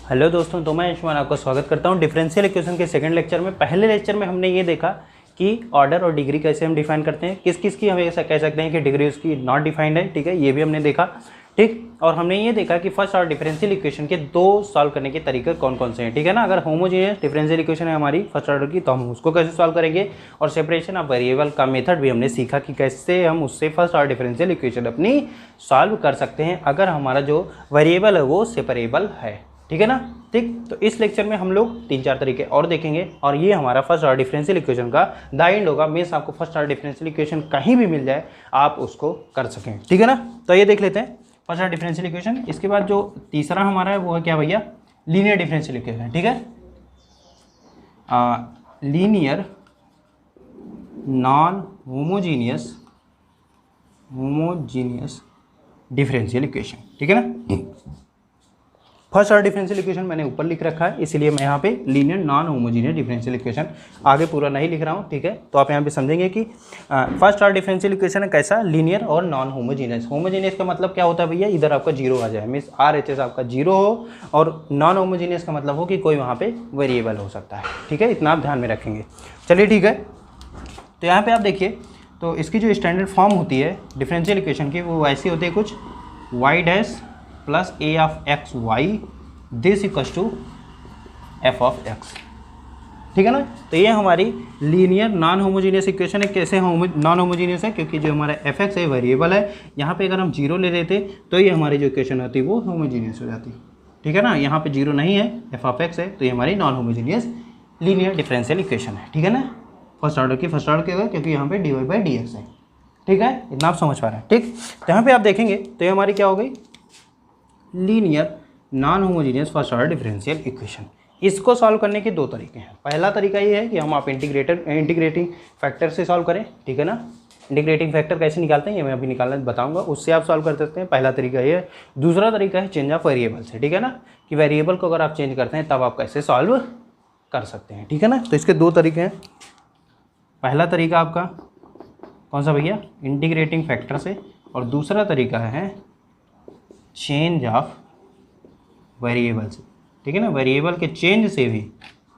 Hello दोस्तों, तो मैं आयुष्मान आपका स्वागत करता हूं डिफरेंशियल इक्वेशन के सेकंड लेक्चर में। पहले लेक्चर में हमने ये देखा कि ऑर्डर और डिग्री कैसे हम डिफाइन करते हैं, किस किस की हम ऐसा कह सकते हैं कि डिग्री उसकी नॉट डिफाइंड है। ठीक है, ये भी हमने देखा। ठीक, और हमने ये देखा कि फर्स्ट ऑर्डर डिफरेंशियल इक्वेशन के दो सॉल्व करने के तरीके कौन कौन से हैं। ठीक है ना, अगर होमोजेनियस डिफरेंशियल इक्वेशन है हमारी फर्स्ट ऑर्डर की, तो हम उसको कैसे सॉल्व करेंगे, और सेपरेशन ऑफ वेरिएबल का मेथड भी हमने सीखा कि कैसे हम उससे फर्स्ट ऑर्डर डिफरेंशियल इक्वेशन अपनी सॉल्व कर सकते हैं अगर हमारा जो वेरिएबल है वो सेपरेबल है। ठीक है ना। ठीक, तो इस लेक्चर में हम लोग 3-4 तरीके और देखेंगे, और ये हमारा फर्स्ट ऑर्डर डिफरेंशियल इक्वेशन का द एंड होगा। मीन्स आपको फर्स्ट ऑर्डर डिफरेंशियल इक्वेशन कहीं भी मिल जाए आप उसको कर सकें। ठीक है ना, तो ये देख लेते हैं फर्स्ट ऑर्डर डिफरेंशियल इक्वेशन। इसके बाद जो तीसरा हमारा है वो है क्या भैया, लीनियर डिफरेंशियल इक्वेशन। ठीक है, linear non homogeneous differential equation. ठीक है ना, फर्स्ट ऑर्डर डिफरेंशियल इक्वेशन मैंने ऊपर लिख रखा है, इसलिए मैं यहाँ पे linear non homogeneous differential equation आगे पूरा नहीं लिख रहा हूँ। ठीक है, तो आप यहाँ पे समझेंगे कि फर्स्ट ऑर्डर डिफरेंशियल इक्वेशन है कैसा, लीनियर और नॉन होमोजीनियस। होमोजीनियस का मतलब क्या होता है भैया, इधर आपका जीरो आ जाए, मीन्स RHS आपका जीरो हो, और नॉन होमोजीनियस का मतलब हो कि कोई वहाँ पे वेरिएबल हो सकता है। ठीक है, इतना आप ध्यान में रखेंगे। चलिए ठीक है, तो यहाँ पर आप देखिए, तो इसकी जो स्टैंडर्ड फॉर्म होती है डिफरेंशियल इक्वेशन की वो ऐसी होती है कुछ, y dash plus a of x y this equals to f of x। ठीक है ना, तो ये हमारी लीनियर नॉन होमोजीनियस इक्वेशन है। कैसे नॉन होमोजीनियस है, क्योंकि जो हमारा fx है वेरिएबल है, यहाँ पे अगर हम जीरो ले लेते तो ये हमारी जो इक्वेशन होती वो होमोजीनियस हो जाती। ठीक है ना, यहाँ पे जीरो नहीं है, f ऑफ x है, तो ये हमारी non homogeneous linear differential equation है। ठीक है ना, फर्स्ट ऑर्डर क्या है, क्योंकि यहाँ पे dy/dx है। ठीक है, इतना आप समझ पा रहे हैं। ठीक, तो यहाँ पे आप देखेंगे तो ये हमारी क्या हो गई, linear non homogeneous first order differential equation. इसको सॉल्व करने के दो तरीके हैं। पहला तरीका ये है कि हम आप इंटीग्रेटिंग फैक्टर से सॉल्व करें। ठीक है ना, इंटीग्रेटिंग फैक्टर कैसे निकालते हैं ये मैं अभी निकालना बताऊंगा, उससे आप सॉल्व कर सकते हैं। पहला तरीका ये है। दूसरा तरीका है चेंज ऑफ वेरिएबल से। ठीक है ना, कि वेरिएबल को अगर आप चेंज करते हैं तब आप कैसे सॉल्व कर सकते हैं। ठीक है ना, तो इसके दो तरीके हैं। पहला तरीका आपका कौन सा भैया, इंटीग्रेटिंग फैक्टर से, और दूसरा तरीका है चेंज ऑफ वेरिएबल से। ठीक है ना, वेरिएबल के चेंज से भी,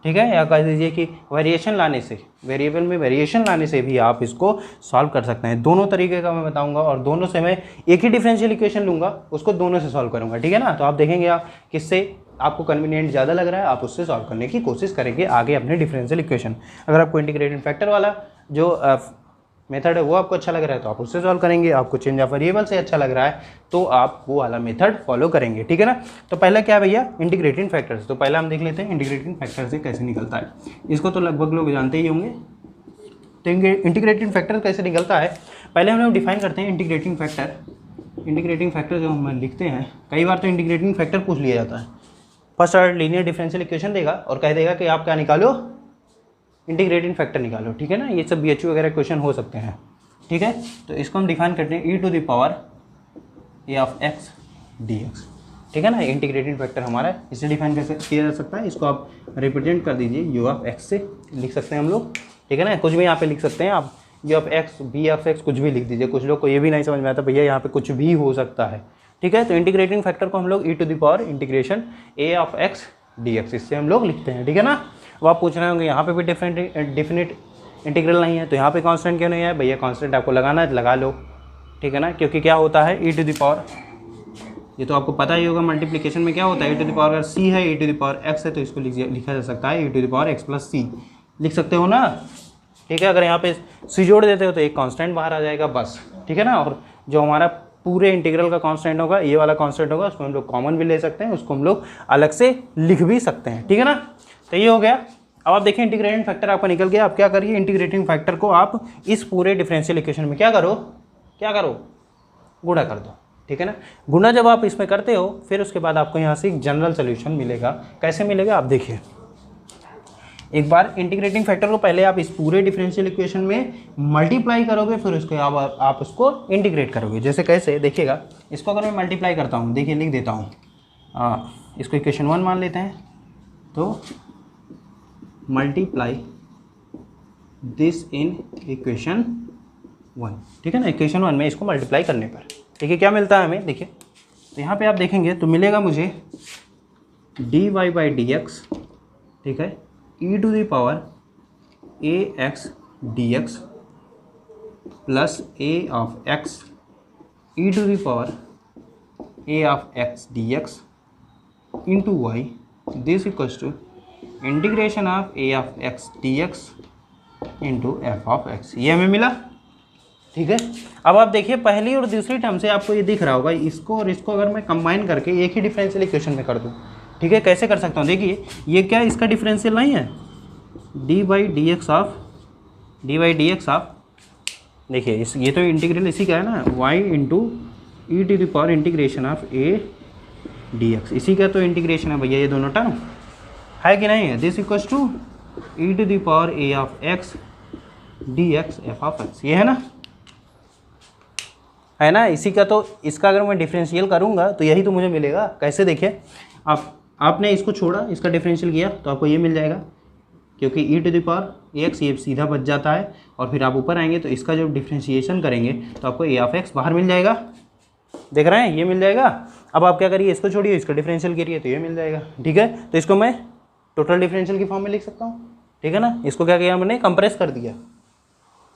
ठीक है, या कह दीजिए कि वेरिएशन लाने से, वेरिएबल में वेरिएशन लाने से भी आप इसको सॉल्व कर सकते हैं। दोनों तरीके का मैं बताऊंगा, और दोनों से मैं एक ही डिफरेंशियल इक्वेशन लूंगा, उसको दोनों से सॉल्व करूंगा। ठीक है ना, तो आप देखेंगे आप किससे आपको कन्वीनियंट ज़्यादा लग रहा है, आप उससे सॉल्व करने की कोशिश करेंगे आगे अपने डिफरेंशियल इक्वेशन। अगर आपको इंटीग्रेटेड फैक्टर वाला जो मेथड है वो आपको अच्छा लग रहा है तो आप उससे सॉल्व करेंगे, आपको चेंज ऑफ वेरिएबल से अच्छा लग रहा है तो आप वो वाला मेथड फॉलो करेंगे। ठीक है ना, तो पहला क्या है भैया, इंटीग्रेटिंग फैक्टर्स। तो पहला हम देख लेते हैं इंटीग्रेटिंग फैक्टर से कैसे निकलता है। इसको तो लगभग लोग जानते ही होंगे। तो इंटीग्रेटिंग फैक्टर कैसे निकलता है, पहले हम लोग डिफाइन करते हैं इंटीग्रेटिंग फैक्टर। इंटीग्रेटिंग फैक्टर जो हम लिखते हैं, कई बार तो इंटीग्रेटिंग फैक्टर पूछ लिया जाता है। First order linear differential equation देगा और कह देगा कि आप क्या निकालो, इंटीग्रेटिंग फैक्टर निकालो। ठीक है ना, ये सब BHU वगैरह क्वेश्चन हो सकते हैं। ठीक है, तो इसको हम डिफाइन करते हैं e to the power a of x dx। ठीक है ना, इंटीग्रेटेड फैक्टर हमारा है, इसे डिफाइन कैसे किया जा सकता है, इसको आप रिप्रेजेंट कर दीजिए u ऑफ x से, लिख सकते हैं हम लोग। ठीक है ना, कुछ भी यहाँ पे लिख सकते हैं आप, u of x b of x कुछ भी लिख दीजिए। कुछ लोग को ये भी नहीं समझ में आता भैया यहाँ पे कुछ भी हो सकता है। ठीक है, तो इंटीग्रेटिंग फैक्टर को हम लोग e to the power integration a of x dx इससे हम लोग लिखते हैं। ठीक है ना, अब आप पूछ रहे होंगे यहाँ पे भी डिफिनिट इंटीग्रल नहीं है तो यहाँ पे कांस्टेंट क्यों नहीं है भैया, कांस्टेंट आपको लगाना है लगा लो। ठीक है ना, क्योंकि क्या होता है e टू द पावर, ये तो आपको पता ही होगा मल्टीप्लिकेशन में क्या होता है, e टू द पावर अगर c है e to the power x है तो इसको लिखा जा सकता है e to the power x plus c, लिख सकते हो ना। ठीक है, अगर यहाँ पे c जोड़ देते हो तो एक कांस्टेंट बाहर आ जाएगा बस। ठीक है ना, और जो हमारा पूरे इंटीग्रल का कांस्टेंट होगा, ये वाला कांस्टेंट होगा, उसको हम लोग कॉमन भी ले सकते हैं, उसको हम लोग अलग से लिख भी सकते हैं। ठीक है ना, तो ये हो गया। अब आप देखिए इंटीग्रेटिंग फैक्टर आपका निकल गया। आप क्या करिए, इंटीग्रेटिंग फैक्टर को आप इस पूरे डिफरेंशियल इक्वेशन में क्या करो, गुणा कर दो। ठीक है ना, गुणा जब आप इसमें करते हो फिर उसके बाद आपको यहाँ से एक जनरल सोल्यूशन मिलेगा। कैसे मिलेगा आप देखिए, एक बार इंटीग्रेटिंग फैक्टर को पहले आप इस पूरे डिफरेंशियल इक्वेशन में मल्टीप्लाई करोगे, फिर उसके आप उसको इंटीग्रेट करोगे। जैसे कैसे देखिएगा, इसको अगर मैं मल्टीप्लाई करता हूँ, देखिए लिख देता हूँ, इसको इक्वेशन 1 मान लेते हैं, तो मल्टीप्लाई दिस इन इक्वेशन 1। ठीक है ना, इक्वेशन 1 में इसको मल्टीप्लाई करने पर देखिए क्या मिलता है हमें। देखिए तो यहाँ पे आप देखेंगे तो मिलेगा मुझे d y by d x, ठीक है, e to the power a x d x plus a of x e to the power a of x d x into y, this equals to integration of a of x d x into f of x. ये हमें मिला, ठीक है। अब आप देखिए पहली और दूसरी टर्म से आपको ये दिख रहा होगा, इसको और इसको अगर मैं कंबाइन करके एक ही डिफरेंशियल इक्वेशन में कर दूँ, ठीक है, कैसे कर सकता हूँ, देखिए ये क्या इसका डिफरेंशियल नहीं है, D by d x of देखिए इस ये तो इंटीग्रल इसी का है ना, y into e to the power integration of a d x, इसी का तो इंटीग्रेशन है भैया, ये दोनों टर्म है कि नहीं है। This equals to e to the power a of x d x f of x, ये है ना, इसी का तो इसका अगर मैं डिफरेंशियल करूँगा तो यही तो मुझे मिलेगा। कैसे देखिए, आपने इसको छोड़ा, इसका डिफरेंशियल किया तो आपको ये मिल जाएगा, क्योंकि e to the power a x ये सीधा बच जाता है, और फिर आप ऊपर आएंगे तो इसका जब डिफ्रेंशिएशन करेंगे तो आपको ए ऑफ एक्स बाहर मिल जाएगा, देख रहे हैं, ये मिल जाएगा। अब आप क्या करिए, इसको छोड़िए, इसका डिफरेंशियल करिए तो ये मिल जाएगा, ठीक है। तो इसको मैं टोटल डिफरेंशियल की फॉर्म में लिख सकता हूँ, ठीक है ना। इसको क्या किया हमने, कंप्रेस कर दिया,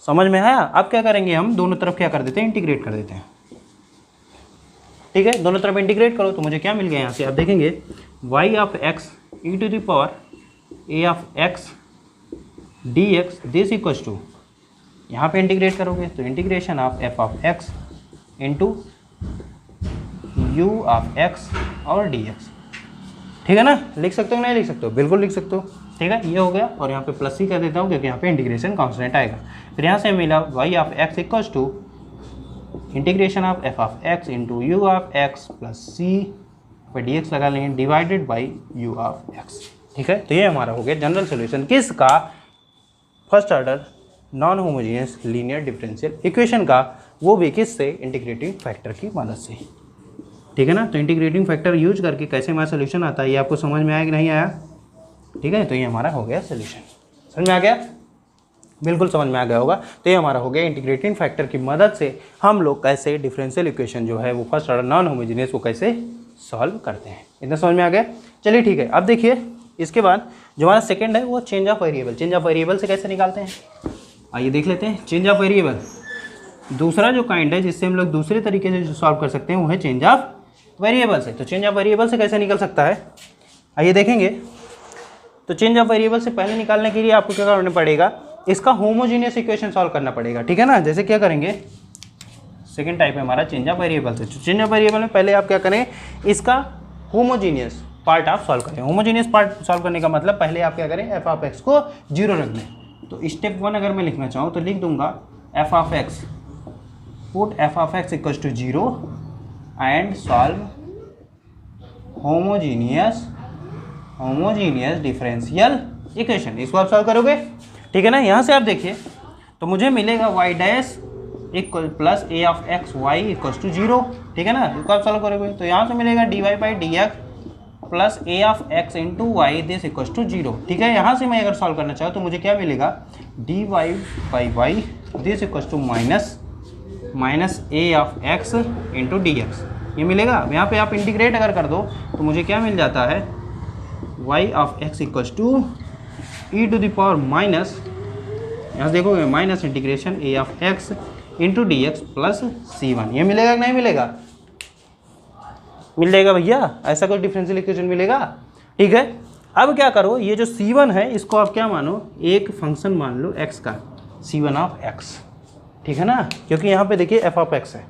समझ में आया। अब क्या करेंगे, हम दोनों तरफ क्या कर देते हैं, इंटीग्रेट कर देते हैं, ठीक है। दोनों तरफ इंटीग्रेट करो तो मुझे क्या मिल गया यहाँ से, आप देखेंगे y of x e to the power a of x d x, this equals to, यहाँ पे इंटीग्रेट करोगे तो integration of f of x into u of x और डी एक्स, ठीक है ना। लिख सकते हो नहीं लिख सकते हो, बिल्कुल लिख सकते हो, ठीक है। ये हो गया, और यहाँ पे प्लस ही कर देता हूँ क्योंकि यहाँ पे इंटीग्रेशन कांस्टेंट आएगा। फिर यहाँ से मिला y of x equals to integration of f of x into u of x plus c पर डी एक्स लगा लेंगे divided by u of x, ठीक है। तो ये हमारा हो गया जनरल सोल्यूशन किसका, first order non homogeneous linear differential equation का, वो भी किससे, इंटीग्रेटिंग फैक्टर की मदद से, ठीक है ना। तो इंटीग्रेटिंग फैक्टर यूज करके कैसे हमारा सोल्यूशन आता है, ये आपको समझ में आया कि नहीं आया, ठीक है। तो ये हमारा हो गया सोल्यूशन, समझ में आ गया, बिल्कुल समझ में आ गया होगा। तो ये हमारा हो गया इंटीग्रेटिंग फैक्टर की मदद से हम लोग कैसे डिफरेंशियल इक्वेशन जो है वो फर्स्ट ऑर्डर नॉन होमोजेनियस वो कैसे सॉल्व करते हैं, इतना समझ में आ गया। चलिए ठीक है, अब देखिए इसके बाद जो हमारा सेकंड है वो change of variable. Change of variable से कैसे निकालते हैं, आइए देख लेते हैं। चेंज ऑफ वेरिएबल दूसरा जो काइंड है जिससे हम लोग दूसरे तरीके से जो सॉल्व कर सकते हैं वो है चेंज ऑफ वेरिएबल से। तो चेंज ऑफ वेरिएबल से कैसे निकल सकता है, आइए देखेंगे। तो चेंज ऑफ वेरिएबल से पहले निकालने के लिए आपको क्या करना पड़ेगा, इसका होमोजीनियस इक्वेशन सॉल्व करना पड़ेगा, ठीक है ना। जैसे क्या करेंगे, सेकंड टाइप है हमारा चेंज ऑफ वेरिएबल से। चेंज ऑफ वेरिएबल में पहले आप क्या करें, इसका होमोजीनियस पार्ट आप सॉल्व करें। होमोजीनियस पार्ट सॉल्व करने का मतलब पहले आप क्या करें, एफ ऑफ एक्स को 0 रख दें। तो स्टेप 1 अगर मैं लिखना चाहूँ तो लिख दूंगा f of x, put f of x equals to 0 and solve homogeneous differential equation. इसको आप सॉल्व करोगे, ठीक है ना। यहाँ से आप देखिए तो मुझे मिलेगा y dash equal plus a of x y equals to 0, ठीक है ना। इसको आप सॉल्व करोगे तो यहाँ से मिलेगा d y by d x plus a of x into y this equals to 0, ठीक है। यहाँ से मैं अगर सॉल्व करना चाहूँ तो मुझे क्या मिलेगा, d y by y this equals to minus a of x into d x, ये मिलेगा। यहाँ पे आप इंटीग्रेट अगर कर दो तो मुझे क्या मिल जाता है, y of x equals to e to the power minus, यहाँ देखोगे minus integration a of x into d x plus C1, ये मिलेगा कि नहीं मिलेगा, मिल जाएगा भैया। ऐसा कोई डिफरेंशियल इक्वेशन मिलेगा, ठीक है। अब क्या करो, ये जो C1 है इसको आप क्या मानो, एक फंक्शन मान लो x का, C1 ऑफ x, ठीक है ना, क्योंकि यहाँ पे देखिए f ऑफ x है,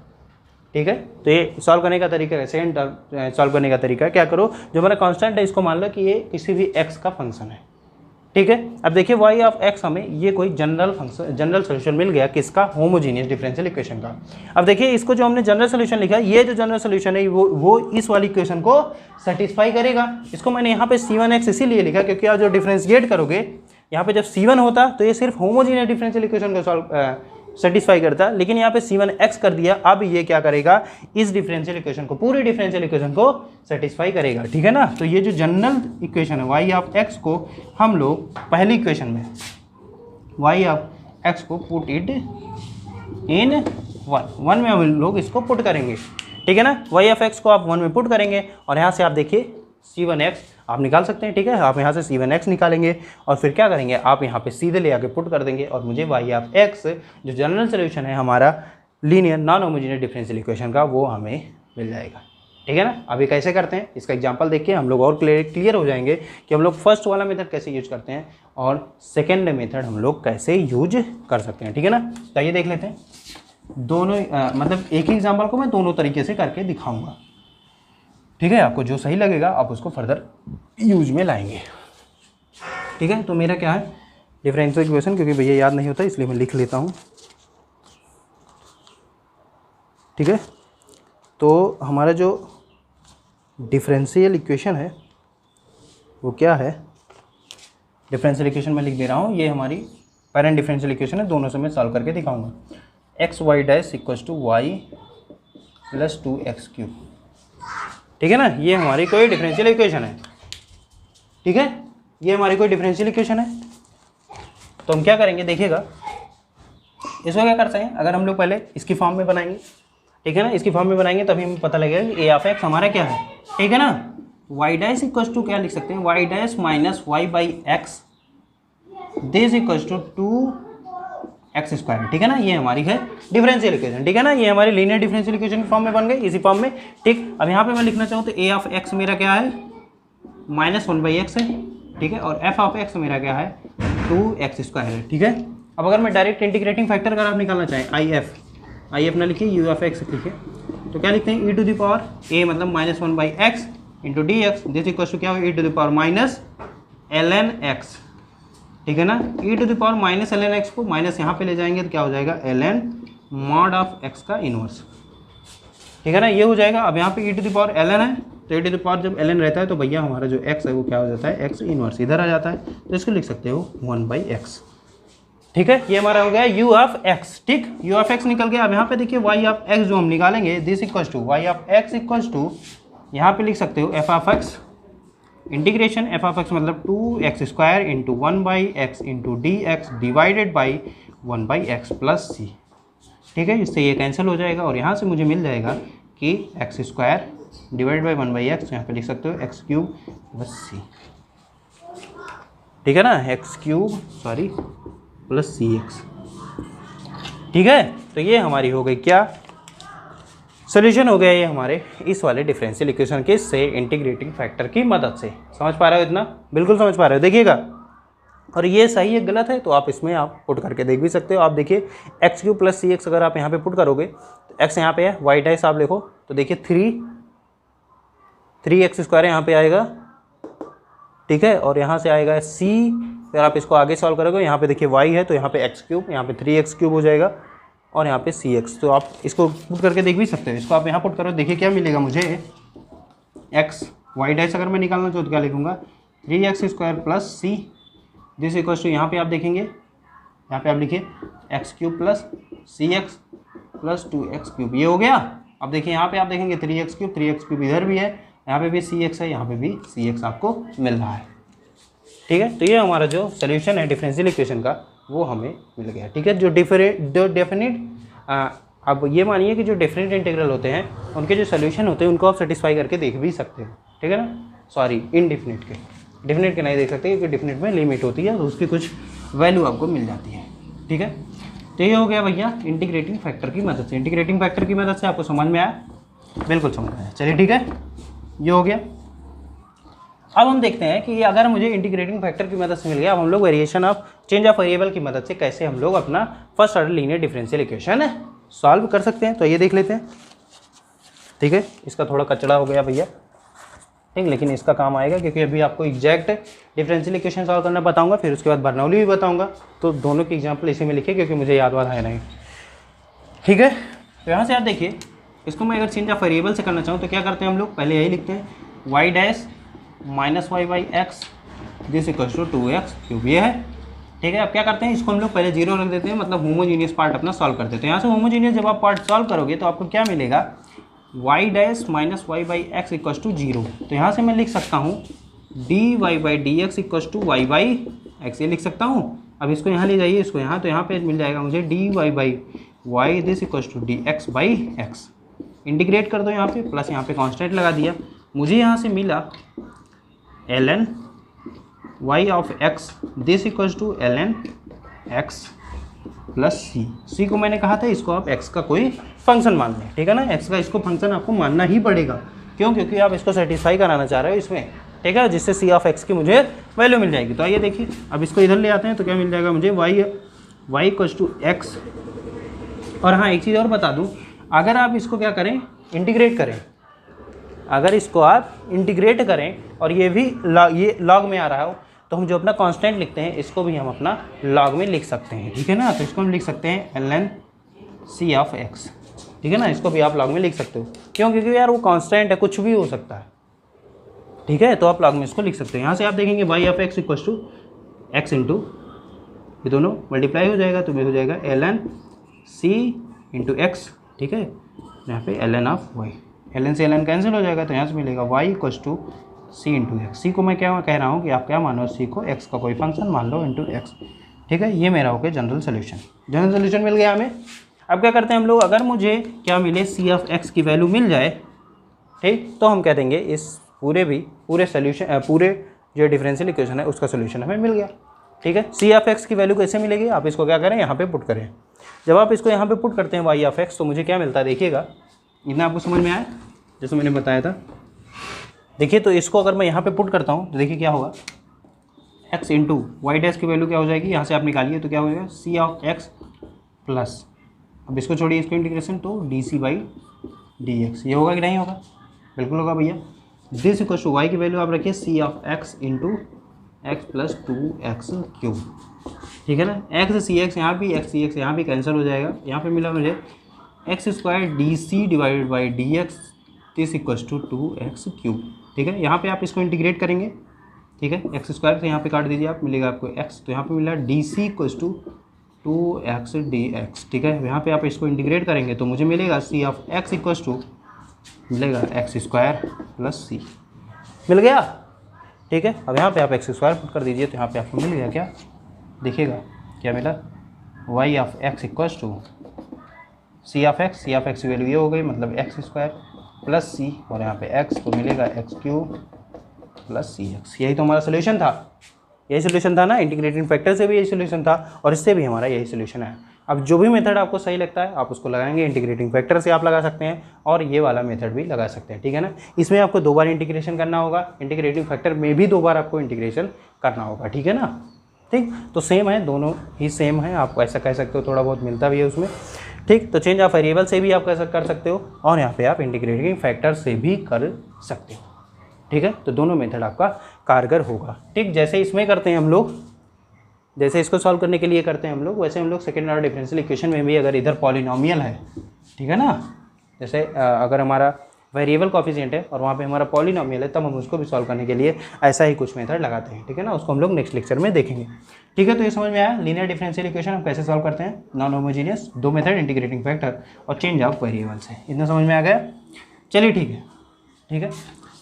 ठीक है। तो ये सॉल्व करने का तरीका है, सेकंड सॉल्व करने का तरीका क्या करो, जो हमारा कांस्टेंट है इसको मान लो कि ये किसी भी x का फंक्शन है, ठीक है। अब देखिए y ऑफ x हमें ये कोई जनरल सोल्यूशन मिल गया किसका, होमोजीनियस डिफरेंशियल इक्वेशन का। अब देखिए इसको जो हमने जनरल सोल्यूशन लिखा है, ये जो जनरल सोल्यूशन है वो इस वाली इक्वेशन को सेटिस्फाई करेगा। इसको मैंने यहाँ पे C1x इसीलिए लिखा क्योंकि आप जो डिफरेंशिएट करोगे यहाँ पे जब C1 होता तो ये सिर्फ होमोजीनियस डिफरेंशियल इक्वेशन को सॉल्व सेटिस्फाई करता, लेकिन यहाँ पे C1x कर दिया। अब ये क्या करेगा, इस डिफरेंशियल इक्वेशन को, पूरी डिफरेंशियल इक्वेशन को सेटिस्फाई करेगा, ठीक है ना। तो ये जो जनरल इक्वेशन है y ऑफ x को हम लोग पहली इक्वेशन में y ऑफ x को पुट इट इन 1 में हम लोग इसको पुट करेंगे, ठीक है ना। y ऑफ x को आप 1 में पुट करेंगे और यहाँ से आप देखिए C1x आप निकाल सकते हैं, ठीक है। आप यहाँ से C1x निकालेंगे और फिर क्या करेंगे, आप यहाँ पे सीधे ले आके पुट कर देंगे और मुझे y ऑफ x जो जनरल सोल्यूशन है हमारा linear non homogeneous differential equation का वो हमें मिल जाएगा, ठीक है ना। अभी कैसे करते हैं इसका एग्जांपल देख के हम लोग और क्लियर हो जाएंगे कि हम लोग फर्स्ट वाला मेथड कैसे यूज करते हैं और सेकेंड मेथड हम लोग कैसे यूज कर सकते हैं, ठीक है ना। तो ये देख लेते हैं दोनों मतलब एक ही एग्जाम्पल को मैं दोनों तरीके से करके दिखाऊंगा, ठीक है। आपको जो सही लगेगा आप उसको फर्दर यूज में लाएंगे, ठीक है। तो मेरा क्या है डिफरेंशियल इक्वेशन, क्योंकि भैया याद नहीं होता इसलिए मैं लिख लेता हूँ, ठीक है। तो हमारा जो डिफरेंशियल इक्वेशन है वो क्या है, डिफरेंशियल इक्वेशन मैं लिख दे रहा हूँ, ये हमारी पैरेंट डिफरेंशियल इक्वेशन है, दोनों से मैं सॉल्व करके दिखाऊंगा। X y dash equals to y plus 2x3, ठीक है ना। ये हमारी कोई डिफरेंशियल इक्वेशन है, ठीक है। ये हमारी कोई डिफरेंशियल इक्वेशन है। तो हम क्या करेंगे देखिएगा, इसको क्या करते हैं, अगर हम लोग पहले इसकी फॉर्म में बनाएंगे, ठीक है ना, इसकी फॉर्म में बनाएंगे तभी हमें पता लगेगा कि ए ऑफ एक्स हमारा क्या है, ठीक है ना। वाई डैश इक्वल्स टू क्या लिख सकते हैं, y dash minus y by x this equals to 2x², ठीक है ना। ये हमारी है डिफरेंशियल इक्वेशन, ठीक है ना। ये हमारी लीनियर डिफरेंशियल इक्वेशन की फॉर्म में बन गई, इसी फॉर्म में, ठीक। अब यहाँ पे मैं लिखना चाहूँ तो ए ऑफ एक्स मेरा क्या है -1/x है, ठीक है। और एफ ऑफ एक्स मेरा क्या है 2x² है, ठीक है। अब अगर मैं डायरेक्ट इंटीग्रेटिंग फैक्टर अगर आप निकालना चाहें आई एफ ना लिखिए, यू ऑफ एक्स लिखिए, तो क्या लिखते हैं e⁻a मतलब -1/x into d x this equal to क्या हो e⁻−ln x, ठीक है ना। e⁻−ln x को माइनस यहाँ पे ले जाएंगे तो क्या हो जाएगा ln mod ऑफ x का इनवर्स, ठीक है ना। ये हो जाएगा। अब यहाँ पे e⁻ln है तो e⁻ जब ln रहता है तो भैया हमारा जो x है वो क्या हो जाता है x इनवर्स इधर आ जाता है, तो इसको लिख सकते हो 1/x, ठीक है। ये हमारा हो गया u ऑफ x, ठीक। u ऑफ x निकल गया। अब यहाँ पे देखिए y ऑफ x जो हम निकालेंगे this equals to y of x equals to यहाँ पे लिख सकते हो f of x integration f of x मतलब 2x² into 1/x into d x divided by 1/x plus c, ठीक है। इससे ये कैंसिल हो जाएगा और यहाँ से मुझे मिल जाएगा कि x² डिवाइडेड बाई 1/x, यहाँ पे लिख सकते हो x³ प्लस c, ठीक है ना, x³ प्लस cx, ठीक है। तो ये हमारी हो गई क्या सोल्यूशन हो गया ये हमारे इस वाले डिफरेंशियल इक्वेशन के से इंटीग्रेटिंग फैक्टर की मदद से। समझ पा रहे हो इतना, बिल्कुल समझ पा रहे हो, देखिएगा। और ये सही है गलत है तो आप इसमें आप पुट करके देख भी सकते हो। आप देखिए x³ प्लस cx अगर आप यहाँ पे पुट करोगे तो x यहाँ पे है, y डैश आप लिखो तो देखिए 3x² यहाँ पे आएगा, ठीक है। और यहाँ से आएगा c, फिर आप इसको आगे सॉल्व करोगे, यहाँ पे देखिए y है तो यहाँ पे x³ यहाँ पे 3x³ हो जाएगा और यहाँ पे cx, तो आप इसको पुट करके देख भी सकते हो। इसको आप यहाँ पुट करो, देखिए क्या मिलेगा मुझे x y डैश अगर मैं निकालना चाहूँ तो क्या लिखूँगा 3x² plus c this equals to यहाँ पे आप देखेंगे, यहाँ पे आप लिखिए x³ plus cx plus 2x³, ये हो गया। अब देखिए यहाँ पे आप देखेंगे 3x³ इधर भी है, यहाँ पे भी cx है, यहाँ पे भी cx आपको मिल रहा है, ठीक है। तो ये हमारा जो सोल्यूशन है डिफरेंशियल इक्वेशन का वो हमें मिल गया, ठीक है। जो डेफिनेट अब ये मानिए कि जो डेफिनेट इंटीग्रल होते हैं उनके जो सोल्यूशन होते हैं उनको आप सेटिस्फाई करके देख भी सकते हो, ठीक है ना। सॉरी इनडिफिनिट के, डेफिनेट के नहीं देख सकते क्योंकि डेफिनेट में लिमिट होती है तो उसकी कुछ वैल्यू आपको मिल जाती है, ठीक है। तो ये हो गया भैया इंटीग्रेटिंग फैक्टर की मदद से। इंटीग्रेटिंग फैक्टर की मदद से आपको समझ में आया, बिल्कुल समझ में आया, चलिए ठीक है, ये हो गया। अब हम देखते हैं कि अगर मुझे इंटीग्रेटिंग फैक्टर की मदद से मिल गया, अब हम लोग variation of change of variable की मदद से कैसे हम लोग अपना first order linear differential equation solve कर सकते हैं। तो ये देख लेते हैं, ठीक है। इसका थोड़ा कचड़ा हो गया भैया, ठीक, लेकिन इसका काम आएगा क्योंकि अभी आपको एग्जैक्ट डिफरेंशियल इक्वेशन सॉल्व करना बताऊंगा, फिर उसके बाद बर्नौली भी बताऊंगा, तो दोनों की एग्जाम्पल इसी में लिखे क्योंकि मुझे याद वाला है नहीं, ठीक है। तो यहाँ से आप देखिए, इसको मैं अगर चेंज ऑफ वेरिएबल से करना चाहूँ तो क्या करते हैं हम लोग, पहले यही लिखते हैं y dash minus y/x this equals to 2x³, ये है, ठीक है। अब क्या करते हैं, इसको हम लोग पहले 0 रख देते हैं, मतलब होमोजीनियस पार्ट अपना सॉल्व कर देते हैं। यहाँ से होमोजीनियस जब आप पार्ट सॉल्व करोगे तो आपको क्या मिलेगा, y dash minus y/x equals to 0। तो यहाँ से मैं लिख सकता हूँ dy/dx इक्वल्स टू y/x, ये लिख सकता हूँ। अब इसको यहाँ ले जाइए, इसको यहाँ, तो यहाँ पे मिल जाएगा मुझे dy/y this equals to dx/x। Integrate कर दो यहाँ पे, प्लस यहाँ पे कांस्टेंट लगा दिया, मुझे यहाँ से मिला ln y of x this equals to ln x plus c को मैंने कहा था इसको आप x का कोई फंक्शन मान लें, ठीक है ना। x का इसको फंक्शन आपको मानना ही पड़ेगा, क्यों? क्योंकि आप इसको सेटिस्फाई कराना चाह रहे हो इसमें, ठीक है, जिससे c ऑफ x की मुझे वैल्यू मिल जाएगी। तो आइए देखिए, अब इसको इधर ले आते हैं तो क्या मिल जाएगा मुझे, y इक्वल्स टू x। और हाँ, एक चीज़ और बता दूँ, अगर आप इसको क्या करें, इंटीग्रेट करें, अगर इसको आप इंटीग्रेट करें और ये भी ये लॉग में आ रहा हो, तो हम जो अपना कांस्टेंट लिखते हैं इसको भी हम अपना लॉग में लिख सकते हैं, ठीक है ना। तो इसको हम लिख सकते हैं ln c ऑफ x, ठीक है ना। इसको भी आप लॉग में लिख सकते हो, क्यों? क्योंकि यार वो कांस्टेंट है, कुछ भी हो सकता है, ठीक है। तो आप लॉग में इसको लिख सकते हैं। यहाँ से आप देखेंगे y of x equals to x into, ये दोनों मल्टीप्लाई हो जाएगा, तो ये हो जाएगा ln c इंटू x, ठीक है। यहाँ पे ln ऑफ y, ln से ln कैंसिल हो जाएगा, तो यहाँ से मिलेगा y equals to c into x. सी को मैं क्या कह रहा हूँ कि आप क्या मानो, c को x का कोई फंक्शन मान लो इंटू x, ठीक है। ये मेरा हो गया जनरल सोल्यूशन। जनरल सोल्यूशन मिल गया हमें। अब क्या करते हैं हम लोग, अगर मुझे क्या मिले, c ऑफ x की वैल्यू मिल जाए, ठीक, तो हम कह देंगे इस पूरे सोल्यूशन, पूरे जो डिफरेंशियल इक्वेशन है उसका सोल्यूशन हमें मिल गया, ठीक है। c ऑफ x की वैल्यू कैसे मिलेगी, आप इसको क्या करें, यहाँ पे पुट करें। जब आप इसको यहाँ पे पुट करते हैं y ऑफ x, तो मुझे क्या मिलता है देखिएगा, इतना आपको समझ में आया जैसे मैंने बताया था। देखिए, तो इसको अगर मैं यहाँ पे पुट करता हूँ तो देखिए क्या होगा, x इंटू वाई डैश की वैल्यू क्या हो जाएगी, यहाँ से आप निकालिए तो क्या हो जाएगा, c ऑफ x प्लस, अब इसको छोड़िए, इसको इंटीग्रेशन, तो डी बाई डी एक्स। ये होगा कि नहीं होगा, बिल्कुल होगा भैया। दिस इक्वल टू वाई की वैल्यू आप रखिए c of x into x plus 2x cube, ठीक है ना। x सी एक्स यहाँ भी, x सी एक्स यहाँ भी कैंसिल हो जाएगा। यहाँ पे मिला मुझे x square d c divided by d x this equals to 2x cube, ठीक है। यहाँ पे आप इसको इंटीग्रेट करेंगे, ठीक है। एक्स स्क्वायर से यहाँ पे काट दीजिए आप, मिलेगा आपको x, तो यहाँ पे मिला d c equals to 2x d x, ठीक है। यहाँ पे आप इसको इंटीग्रेट करेंगे तो मुझे मिलेगा c of x equals to, मिलेगा एक्स स्क्वायर प्लस c, मिल गया, ठीक है। अब यहाँ पे आप एक्स स्क्वायर पुट कर दीजिए तो यहाँ पे आपको मिल गया क्या, देखिएगा क्या मिला, y of x equals to c of x की वैल्यू ये हो गई, मतलब एक्स स्क्वायर प्लस c, और यहाँ पे x तो मिलेगा एक्स क्यूब प्लस cx। यही तो हमारा सोल्यूशन था, यही सोल्यूशन था ना। इंटीग्रेटिंग फैक्टर से भी यही सोल्यूशन था और इससे भी हमारा यही सोल्यूशन है। अब जो भी मेथड आपको सही लगता है आप उसको लगाएंगे। इंटीग्रेटिंग फैक्टर से आप लगा सकते हैं और ये वाला मेथड भी लगा सकते हैं, ठीक है ना। इसमें आपको 2 बार इंटीग्रेशन करना होगा, इंटीग्रेटिंग फैक्टर में भी 2 बार आपको इंटीग्रेशन करना होगा, ठीक है ना। ठीक, तो सेम है, दोनों ही सेम है, आप ऐसा कह सकते हो, थोड़ा बहुत मिलता भी है उसमें, ठीक। तो चेंज ऑफ वेरिएबल से भी आप कैसा कर सकते हो और यहाँ पे आप इंटीग्रेटिंग फैक्टर से भी कर सकते हो, ठीक है। तो दोनों मेथड आपका कारगर होगा, ठीक। जैसे इसमें करते हैं हम लोग, जैसे इसको सॉल्व करने के लिए करते हैं हम लोग, वैसे हम लोग सेकेंड ऑर्डर डिफरेंशियल इक्वेशन में भी अगर इधर पॉलिनोमियल है, ठीक है ना, जैसे अगर हमारा वेरिएबल कोफिशिएंट है और वहाँ पे हमारा पॉलिनोमियल है, तब हम उसको भी सॉल्व करने के लिए ऐसा ही कुछ मेथड लगाते हैं, ठीक है ना। उसको हम लोग नेक्स्ट लेक्चर में देखेंगे, ठीक है। तो ये समझ में आया लीनियर डिफरेंशियल इक्वेशन हम कैसे सॉल्व करते हैं, non homogeneous, 2 method, integrating factor और चेंज ऑफ वेरिएबल से। इतना समझ में आ गया, चलिए ठीक है, ठीक है।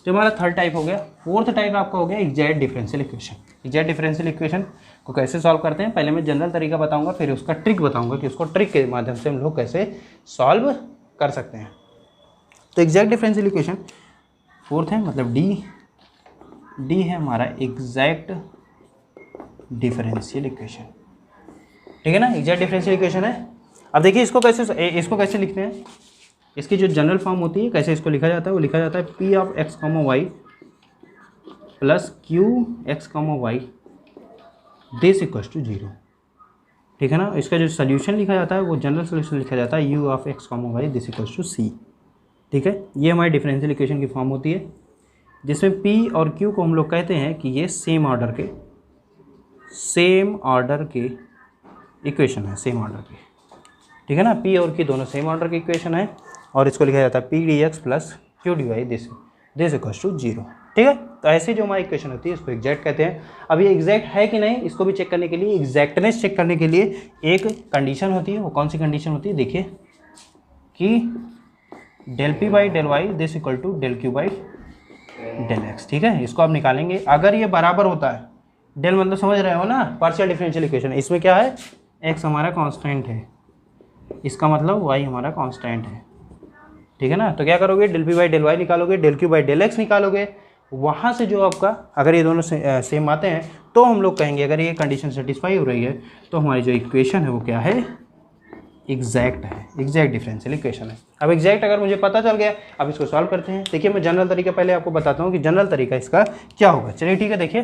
तो हमारा थर्ड टाइप हो गया। फोर्थ टाइप आपका हो गया exact differential equation. Exact differential equation को कैसे सॉल्व करते हैं, पहले मैं जनरल तरीका बताऊंगा, फिर उसका ट्रिक बताऊंगा कि उसको ट्रिक के माध्यम से हम लोग कैसे सॉल्व कर सकते हैं। तो एग्जैक्ट डिफरेंशियल इक्वेशन फोर्थ है, मतलब डी है हमारा एग्जैक्ट डिफरेंशियल इक्वेशन, ठीक है ना। एग्जैक्ट डिफरेंशियल इक्वेशन है। अब देखिए इसको कैसे लिखते हैं, इसकी जो जनरल फॉर्म होती है कैसे इसको लिखा जाता है, वो लिखा जाता है p of x comma y plus q x comma y this equals to 0, ठीक है ना। इसका जो सोल्यूशन लिखा जाता है वो जनरल सोल्यूशन लिखा जाता है u of x comma y this equals to c, ठीक है। ये हमारी डिफरेंशियल इक्वेशन की फॉर्म होती है, जिसमें पी और क्यू को हम लोग कहते हैं कि ये सेम ऑर्डर के इक्वेशन है, सेम ऑर्डर के, ठीक है ना। पी और क्यू दोनों सेम ऑर्डर के इक्वेशन है और इसको लिखा जाता है p d x plus q d y this equals to 0, ठीक है। तो ऐसे जो हमारी इक्वेशन होती है इसको एग्जैक्ट कहते हैं। अब ये एग्जैक्ट है कि नहीं इसको भी चेक करने के लिए, एग्जैक्टनेस चेक करने के लिए एक कंडीशन होती है। वो कौन सी कंडीशन होती है, देखिए कि del p by del y this equal to del q by del x, ठीक है। इसको आप निकालेंगे, अगर ये बराबर होता है, डेल मतलब समझ रहे हो ना, पार्शियल डिफरेंशियल इक्वेशन, इसमें क्या है, एक्स हमारा कांस्टेंट है, इसका मतलब वाई हमारा कांस्टेंट है, ठीक है ना। तो क्या करोगे, del p by del y निकालोगे, del q by del x निकालोगे, वहाँ से जो आपका अगर ये दोनों सेम आते हैं तो हम लोग कहेंगे अगर ये कंडीशन सेटिस्फाई हो रही है तो हमारी जो इक्वेशन है वो क्या है, एग्जैक्ट है, एग्जैक्ट डिफरेंशियल इक्वेशन है। अब एग्जैक्ट अगर मुझे पता चल गया, अब इसको सॉल्व करते हैं। देखिए मैं जनरल तरीका पहले आपको बताता हूँ कि जनरल तरीका इसका क्या होगा। चलिए ठीक है, देखिए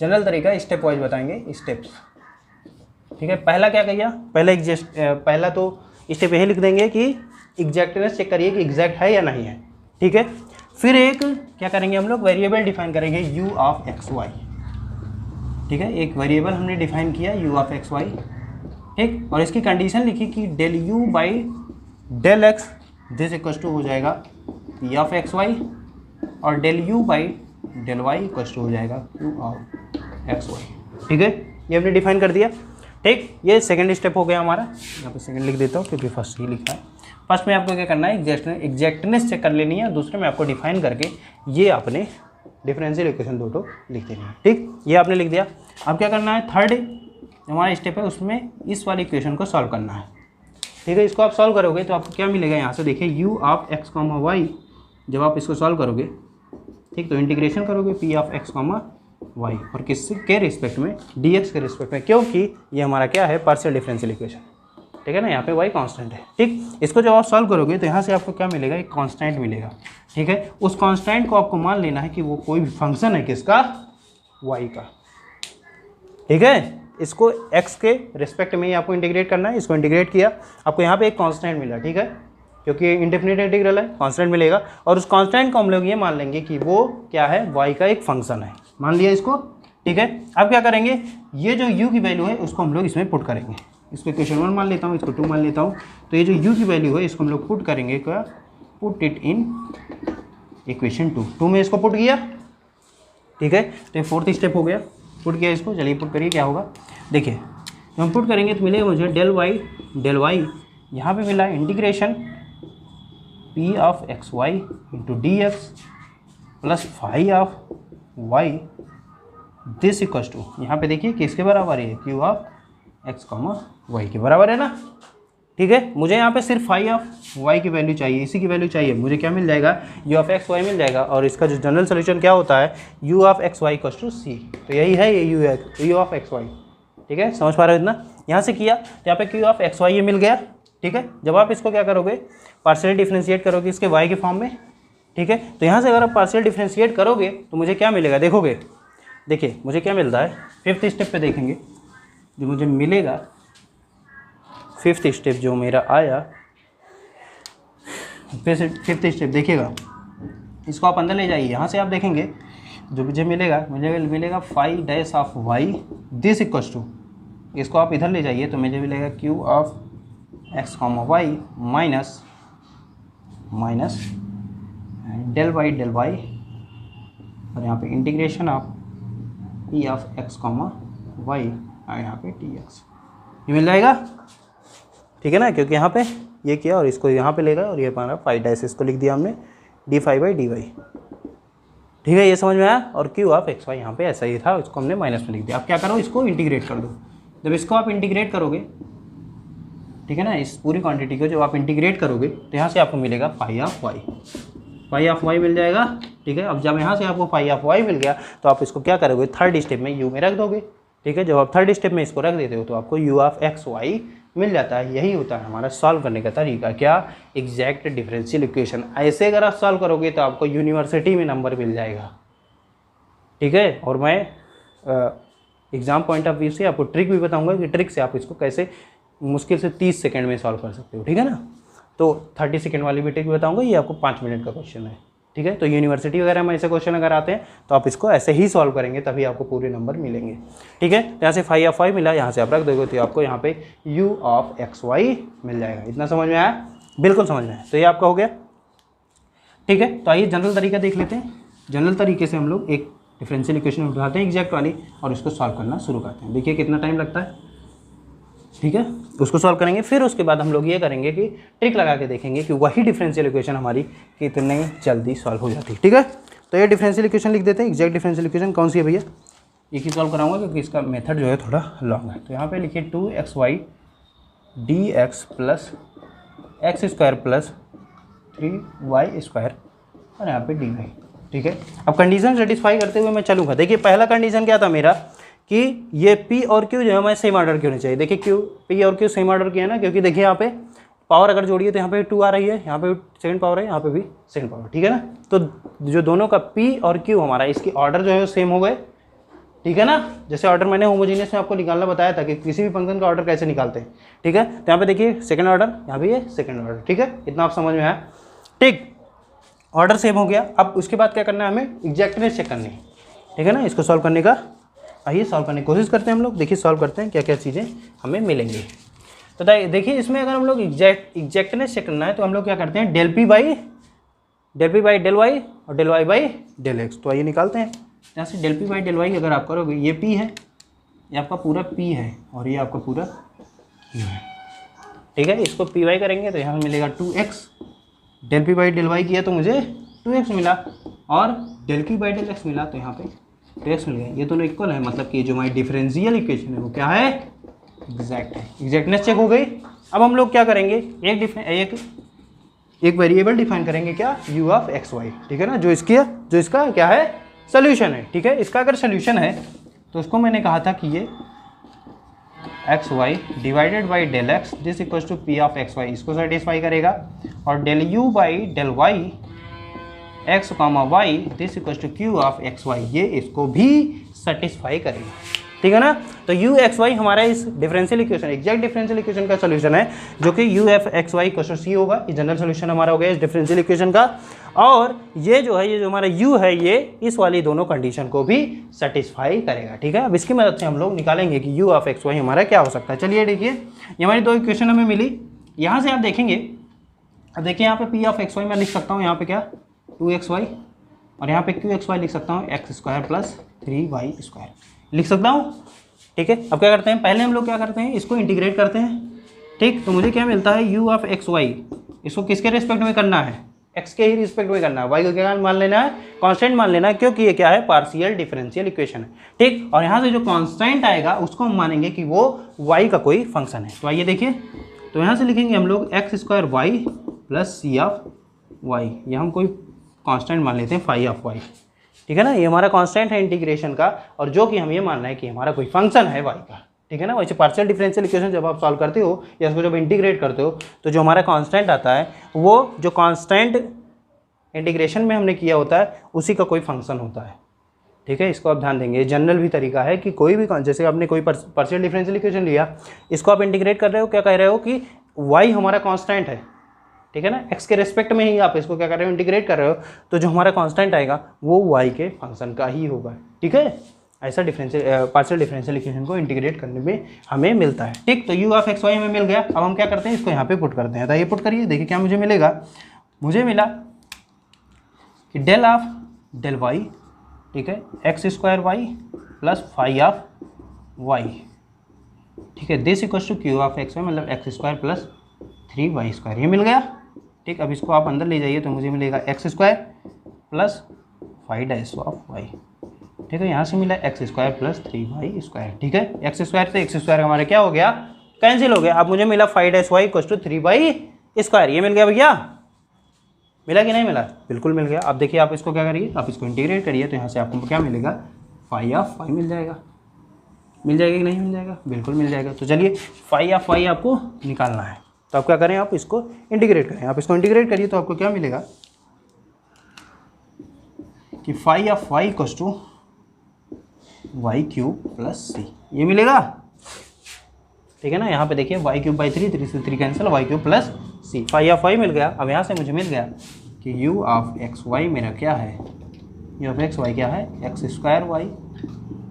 जनरल तरीका स्टेप वाइज बताएंगे, स्टेप्स। ठीक है, पहला क्या कहिए, पहला तो स्टेप यही लिख देंगे कि एग्जैक्टनेस चेक करिए कि एग्जैक्ट है या नहीं है। ठीक है, फिर एक क्या करेंगे हम लोग, वेरिएबल डिफाइन करेंगे u ऑफ एक्स वाई। ठीक है, एक वेरिएबल हमने डिफाइन किया u ऑफ एक्स वाई। ठीक, और इसकी कंडीशन लिखी कि del u by del x this equal to हो जाएगा p ऑफ एक्स वाई, और del u by del y equal to हो जाएगा q ऑफ एक्स वाई। ठीक है, ये हमने डिफाइन कर दिया। ठीक, ये सेकंड स्टेप हो गया हमारा। यहाँ पे सेकंड लिख देता हूँ क्योंकि फर्स्ट ही लिखा है। फर्स्ट में आपको क्या करना है, एग्जैक्टनेस चेक कर लेनी है, दूसरे में आपको डिफाइन करके ये आपने डिफरेंशियल इक्वेशन दो लिख देनी है। ठीक, ये आपने लिख दिया। अब क्या करना है, थर्ड हमारा स्टेप है, उसमें इस वाली इक्वेशन को सॉल्व करना है। ठीक है, इसको आप सॉल्व करोगे तो आपको क्या मिलेगा, यहाँ से देखिए u of x comma y. जब आप इसको सॉल्व करोगे, ठीक, तो इंटीग्रेशन करोगे p of x comma y, और किससे के रिस्पेक्ट में, dx के रिस्पेक्ट में, क्योंकि ये हमारा क्या है, पार्शियल डिफरेंशियल इक्वेशन। ठीक है ना, यहाँ पे y कांस्टेंट है। ठीक, इसको जब आप सॉल्व करोगे तो यहाँ से आपको क्या मिलेगा, एक कांस्टेंट मिलेगा। ठीक है, उस कांस्टेंट को आपको मान लेना है कि वो कोई भी फंक्शन है किसका, y का। ठीक है, इसको x के रिस्पेक्ट में ही आपको इंटीग्रेट करना है। इसको इंटीग्रेट किया, आपको यहाँ पे एक कांस्टेंट मिला। ठीक है, क्योंकि इंडेफिनिट इंटीग्रल है, कांस्टेंट मिलेगा, और उस कांस्टेंट को हम लोग ये मान लेंगे कि वो क्या है, y का एक फंक्शन है। मान लिया इसको। ठीक है, अब क्या करेंगे, ये जो u की वैल्यू है उसको हम लोग इसमें पुट करेंगे। इसको इक्वेशन 1 मान लेता हूँ, इसको 2 मान लेता हूँ। तो ये जो u की वैल्यू है इसको हम लोग पुट करेंगे, क्या, पुट इट इन इक्वेशन 2 में इसको पुट किया। ठीक है, तो ये फोर्थ स्टेप हो गया, पुट किया इसको। चलिए पुट करिए, क्या होगा देखिए, जब हम पुट करेंगे तो मिलेगा मुझे डेल वाई यहाँ पे मिला integration p of x y into d x plus phi of y this equal to, यहाँ पे देखिए किसके बराबर है, q of x comma y के बराबर है ना। ठीक है, मुझे यहाँ पे सिर्फ फाई ऑफ वाई की वैल्यू चाहिए, इसी की वैल्यू चाहिए। मुझे क्या मिल जाएगा, u ऑफ एक्स वाई मिल जाएगा, और इसका जो जनरल सोल्यूशन क्या होता है, u of x y equal to c. तो यही है ये u ऑफ एक्स वाई। ठीक है, समझ पा रहे हो इतना। यहाँ से किया तो यहाँ पे q ऑफ एक्स वाई ये मिल गया। ठीक है, जब आप इसको क्या करोगे, पार्शियल डिफरेंशिएट करोगे इसके y के फॉर्म में। ठीक है, तो यहाँ से अगर आप पार्शियल डिफरेंशिएट करोगे तो मुझे क्या मिलेगा, देखोगे, देखिए मुझे क्या मिलता है, फिफ्थ स्टेप पे देखेंगे जो मुझे मिलेगा। फिफ्थ स्टेप जो मेरा आया, फिफ्थ स्टेप देखिएगा, इसको आप अंदर ले जाइए। यहाँ से आप देखेंगे जो मुझे मिलेगा phi dash of y this equal to, इसको आप इधर ले जाइए तो मुझे मिलेगा q of x comma y minus del y और यहाँ पे integration of p of x comma y और यहाँ पे dx, ये मिल जाएगा। ठीक है ना, क्योंकि यहाँ पे ये किया और इसको यहाँ पे लेगा, और ये हमारा फाई डैश, इसको लिख दिया हमने d phi by d y. ठीक है, ये समझ में आया। और q ऑफ एक्स वाई यहाँ पे ऐसा ही था, इसको हमने माइनस में लिख दिया। अब क्या करो, इसको इंटीग्रेट कर दो। जब इसको आप इंटीग्रेट करोगे, ठीक है ना, इस पूरी क्वांटिटी को जब आप इंटीग्रेट करोगे तो यहाँ से आपको मिलेगा फाई ऑफ वाई मिल जाएगा। ठीक है, अब जब यहाँ से आपको फाई ऑफ वाई मिल गया तो आप इसको क्या करोगे, थर्ड स्टेप में u में रख दोगे। ठीक है, जब आप थर्ड स्टेप में इसको रख देते हो तो आपको u ऑफ एक्स वाई मिल जाता है। यही होता है हमारा सॉल्व करने का तरीका, क्या, एग्जैक्ट डिफरेंशियल इक्वेशन। ऐसे अगर आप सॉल्व करोगे तो आपको यूनिवर्सिटी में नंबर मिल जाएगा। ठीक है, और मैं एग्जाम पॉइंट ऑफ व्यू से आपको ट्रिक भी बताऊंगा कि ट्रिक से आप इसको कैसे मुश्किल से 30 सेकंड में सॉल्व कर सकते हो। ठीक है ना, तो 30 सेकंड वाली भी ट्रिक बताऊंगा, ये आपको 5 मिनट का क्वेश्चन है। ठीक है, तो यूनिवर्सिटी वगैरह में ऐसे क्वेश्चन अगर आते हैं तो आप इसको ऐसे ही सॉल्व करेंगे, तभी आपको पूरे नंबर मिलेंगे। ठीक है, तो यहाँ से फाई ऑफ वाई मिला, यहाँ से आप रख दोगे तो आपको यहाँ पे u ऑफ एक्स वाई मिल जाएगा। इतना समझ में आया, बिल्कुल समझ में आया। तो ये आपका हो गया। ठीक है, तो आइए जनरल तरीका देख लेते हैं। जनरल तरीके से हम लोग एक डिफरेंशियल इक्वेशन उठाते हैं एग्जैक्ट वाली, और उसको सॉल्व करना शुरू करते हैं। देखिए कितना टाइम लगता है। ठीक है, उसको सॉल्व करेंगे, फिर उसके बाद हम लोग ये करेंगे कि ट्रिक लगा के देखेंगे कि वही डिफरेंशियल इक्वेशन हमारी कितनी जल्दी सॉल्व हो जाती है। ठीक है, तो ये डिफरेंशियल इक्वेशन लिख देते हैं। एग्जैक्ट डिफरेंशियल इक्वेशन कौन सी है भैया, एक ही सॉल्व कराऊंगा क्योंकि इसका मेथड जो है थोड़ा लॉन्ग है। तो यहाँ पे लिखिए 2xy dx plus x square plus 3y square और यहाँ पे dy। ठीक है। अब कंडीशन सेटिस्फाई करते हुए मैं चलूँगा। देखिए पहला कंडीशन क्या था मेरा कि ये P और Q जो है हमारे सेम ऑर्डर के होने चाहिए। देखिए P और Q सेम ऑर्डर के है ना, क्योंकि देखिए यहाँ पे पावर अगर जोड़िए तो यहाँ पे 2 आ रही है, यहाँ पे सेकंड पावर है, यहाँ पे भी सेकंड पावर, ठीक है ना। तो जो दोनों का P और Q हमारा इसकी ऑर्डर जो है वो सेम हो गए, ठीक है ना। जैसे ऑर्डर मैंने होमोजीनियस में आपको निकालना बताया था कि किसी भी फंक्शन का ऑर्डर कैसे निकालते हैं, ठीक है। तो यहाँ पे देखिए सेकंड ऑर्डर, यहाँ भी है सेकंड ऑर्डर, ठीक है। इतना आप समझ में आया, ठीक। ऑर्डर सेम हो गया। अब उसके बाद क्या करना है, हमें एग्जैक्टनेस चेक करनी है, ठीक है ना। इसको सॉल्व करने का, आइए सॉल्व करने की कोशिश करते हैं हम लोग। देखिए सॉल्व करते हैं क्या क्या चीज़ें हमें मिलेंगी। तो देखिए इसमें अगर हम लोग एग्जैक्टनेस चेक करना है तो हम लोग क्या करते हैं, del p by del y और del y by del x. तो आइए निकालते हैं। यहाँ से del p by del y अगर आप करोगे, ये पी है, ये आपका पूरा पी है और ये आपका पूरा क्यू है, ठीक है। इसको पी वाई करेंगे तो यहाँ मिलेगा 2x। Del p by del y किया तो मुझे 2x मिला और del q by del x मिला तो यहाँ पे 2x मिल गया। ये दोनों इक्वल है, मतलब कि जो हमारी डिफरेंशियल इक्वेशन है वो क्या है, एग्जैक्ट है। एग्जैक्टनेस चेक हो गई। अब हम लोग क्या करेंगे, एक वेरिएबल डिफाइन करेंगे, क्या, u ऑफ एक्स वाई, ठीक है ना। जो इसका क्या है, सोल्यूशन है, ठीक है। इसका अगर सोल्यूशन है तो उसको मैंने कहा था कि ये x y divided by del x this equals to p of x y, इसको सेटिस्फाई करेगा। और del u by del y x comma y this equals to q of x y, ये इसको भी सेटिस्फाई करेगा, ठीक है ना। तो यू एक्स वाई हमारा इस differential equation, exact differential equation का सोल्यूशन है, जो कि u f x y equal to c होगा। ये जनरल सोल्यूशन हमारा हो गया इस डिफरेंशियल इक्वेशन का। और ये जो है, ये जो हमारा u है, ये इस वाली दोनों कंडीशन को भी सेटिस्फाई करेगा, ठीक है। अब इसकी मदद से हम लोग निकालेंगे कि u ऑफ एक्स वाई हमारा क्या हो सकता है। चलिए देखिए, ये हमारी दो इक्वेशन हमें मिली। यहाँ से आप देखेंगे, अब देखिए यहाँ पे p ऑफ एक्स वाई मैं लिख सकता हूँ यहाँ पे क्या, 2xy, और यहाँ पे qxy लिख सकता हूँ x square plus 3y square लिख सकता हूँ, ठीक है। अब क्या करते हैं, पहले हम लोग क्या करते हैं, इसको इंटीग्रेट करते हैं, ठीक। तो मुझे क्या मिलता है, u ऑफ एक्स वाई, इसको किसके रिस्पेक्ट में करना है, x के ही रिस्पेक्ट में करना है। y को क्या मान लेना है, कांस्टेंट मान लेना है, क्योंकि ये क्या है, पार्शियल डिफरेंशियल इक्वेशन है, ठीक। और यहाँ से जो कांस्टेंट आएगा उसको हम मानेंगे कि वो y का कोई फंक्शन है। तो आइए देखिए, तो यहाँ से लिखेंगे हम लोग x square y plus c of y, ये हम कोई कांस्टेंट मान लेते हैं, फाई ऑफ वाई, ठीक है ना। ये हमारा कांस्टेंट है इंटीग्रेशन का, और जो कि हम ये मानना है कि हमारा कोई फंक्शन है y का, ठीक है ना। वैसे पार्शियल डिफरेंशियल इक्वेशन जब आप सॉल्व करते हो या इसको जब इंटीग्रेट करते हो तो जो हमारा कांस्टेंट आता है, वो जो कांस्टेंट इंटीग्रेशन में हमने किया होता है उसी का कोई फंक्शन होता है, ठीक है। इसको आप ध्यान देंगे। जनरल भी तरीका है कि कोई भी, जैसे आपने कोई पार्शियल डिफरेंशियल इक्वेशन लिया, इसको आप इंटीग्रेट कर रहे हो, क्या कह रहे हो कि y हमारा कांस्टेंट है, ठीक है ना। x के रेस्पेक्ट में ही आप इसको क्या कर रहे हो, इंटीग्रेट कर रहे हो, तो जो हमारा कांस्टेंट आएगा वो y के फंक्शन का ही होगा, ठीक है। ऐसा डिफरेंशियल पार्शियल डिफरेंशियल इक्वेशन को इंटीग्रेट करने में हमें मिलता है, ठीक। तो u ऑफ एक्स वाई हमें मिल गया। अब हम क्या करते हैं, इसको यहाँ पे पुट करते हैं। तो ये पुट करिए, देखिए क्या मुझे मिलेगा, मुझे मिला कि डेल ऑफ डेल वाई, ठीक है, x square y plus phi of y, ठीक है, this equals to q of x y, मतलब x square plus 3y square, ये मिल गया, ठीक। अब इसको आप अंदर ले जाइए तो मुझे मिलेगा x square plus 5 of y, ठीक है। यहाँ से मिला x square plus 3y square, ठीक है। एक्स स्क्वायर से एक्स स्क्वायर हमारे क्या हो गया, कैंसिल हो गया। अब मुझे मिला 5y equal to 3y square, ये मिल गया भैया, मिला कि नहीं मिला, बिल्कुल मिल गया। अब देखिए आप इसको क्या करिए, आप इसको इंटीग्रेट करिए तो यहाँ से आपको क्या मिलेगा, फाई ऑफ वाई मिल जाएगा, मिल जाएगा कि नहीं मिल जाएगा, बिल्कुल मिल जाएगा। तो चलिए फाई ऑफ वाई आपको निकालना है, तो आप क्या करें, आप इसको इंटीग्रेट करें। आप इसको इंटीग्रेट करिए तो आपको क्या मिलेगा कि phi of y equals to y cube plus c, ये मिलेगा, ठीक है ना। यहाँ पे देखिए वाई क्यूब बाई 3, 3 से 3 cancel, y cube plus c, phi of y मिल गया। अब यहाँ से मुझे मिल गया कि यू ऑफ एक्स वाई मेरा क्या है, यू ऑफ एक्स वाई क्या है, x square y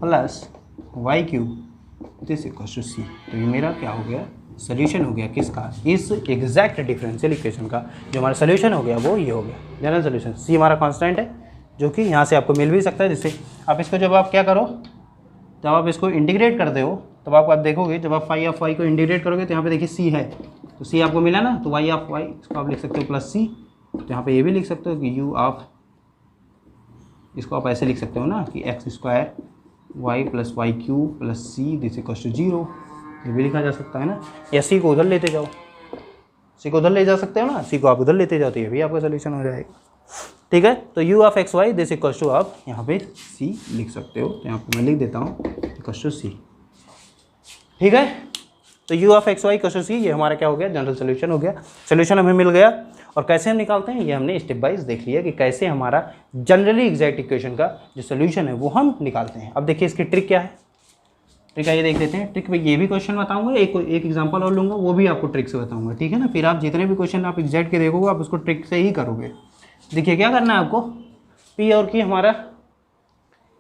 plus y cube this equals to c. तो ये मेरा क्या हो गया, सोल्यूशन हो गया किसका, इस एग्जैक्ट डिफरेंशियल इक्वेशन का। जो हमारा सोल्यूशन हो गया वो ये हो गया, जनरल सोल्यूशन। सी हमारा कांस्टेंट है, जो कि यहाँ से आपको मिल भी सकता है, जिससे आप इसको जब आप क्या करो, जब आप इसको इंटीग्रेट करते हो तब आप देखोगे, जब आप फाई ऑफ वाई को इंटीग्रेट करोगे तो यहाँ पे देखिए सी है, तो सी आपको मिला ना, तो वाई ऑफ वाई इसको आप लिख सकते हो प्लस सी। तो यहाँ पे ये भी लिख सकते हो कि यू ऑफ, इसको आप ऐसे लिख सकते हो ना कि x square y plus y cube plus c this equals to 0, ये भी लिखा जा सकता है ना। या सी को उधर लेते जाओ, सी को उधर ले जा सकते हो ना, सी को आप उधर लेते जाओ तो ये भी आपका सोल्यूशन हो जाएगा, ठीक है। तो u of x y this equals to आप यहाँ पे c लिख सकते हो, तो यहाँ पे मैं लिख देता हूँ इक्वल्स टू c। ठीक है, तो u of x y equals to c, ये हमारा क्या हो गया, जनरल सोल्यूशन हो गया। सोल्यूशन हमें मिल गया। और कैसे हम निकालते हैं ये हमने स्टेप वाइज देख लिया कि कैसे हमारा जनरली एग्जैक्ट इक्वेशन का जो सोल्यूशन है वो हम निकालते हैं। अब देखिए इसकी ट्रिक क्या है। ट्रिक आइए देख लेते हैं। ट्रिक में ये भी क्वेश्चन बताऊंगा, एक एग्जांपल और लूंगा, वो भी आपको ट्रिक से बताऊंगा, ठीक है ना। फिर आप जितने भी क्वेश्चन आप एग्जैक्ट के देखोगे आप उसको ट्रिक से ही करोगे। देखिए क्या करना है आपको, पी और की हमारा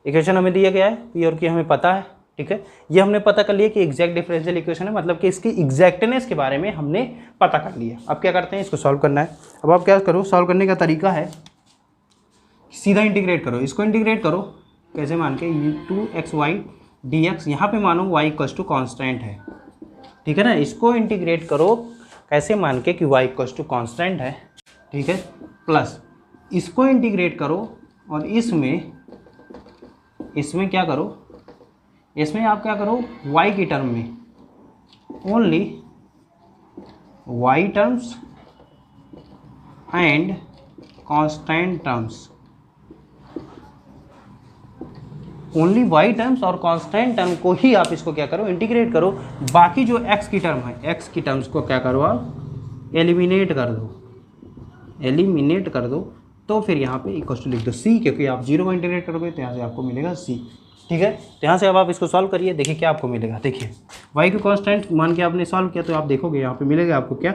इक्वेशन हमें दिया गया है, पी और की हमें पता है, ठीक है। ये हमने पता कर लिया कि एग्जैक्ट डिफरेंशियल इक्वेशन है, मतलब कि इसकी एग्जैक्टनेस के बारे में हमने पता कर लिया। अब क्या करते हैं, इसको सॉल्व करना है। अब आप क्या करो, सॉल्व करने का तरीका है सीधा इंटीग्रेट करो, इसको इंटीग्रेट करो कैसे, मान के 2xy dx, यहाँ पे मानो y इक्वल्स टू कॉन्स्टेंट है, ठीक है ना। इसको इंटीग्रेट करो कैसे, मान के कि y इक्वल्स टू कॉन्स्टेंट है, ठीक है। प्लस इसको इंटीग्रेट करो और इसमें क्या करो, इसमें आप क्या करो, y की टर्म में only y terms and constant terms, only y terms और कांस्टेंट टर्म को ही आप इसको क्या करो, इंटीग्रेट करो। बाकी जो x की टर्म है, x की टर्म्स को क्या करो, आप एलिमिनेट कर दो, तो फिर यहाँ पे इक्वल्स टू लिख दो c, क्योंकि आप 0 को इंटीग्रेट करोगे तो यहाँ से आपको मिलेगा c, ठीक है। तो यहाँ से अब आप इसको सॉल्व करिए, देखिए क्या आपको मिलेगा। देखिए y को कांस्टेंट मान के आपने सॉल्व किया तो आप देखोगे यहाँ पे मिलेगा आपको क्या,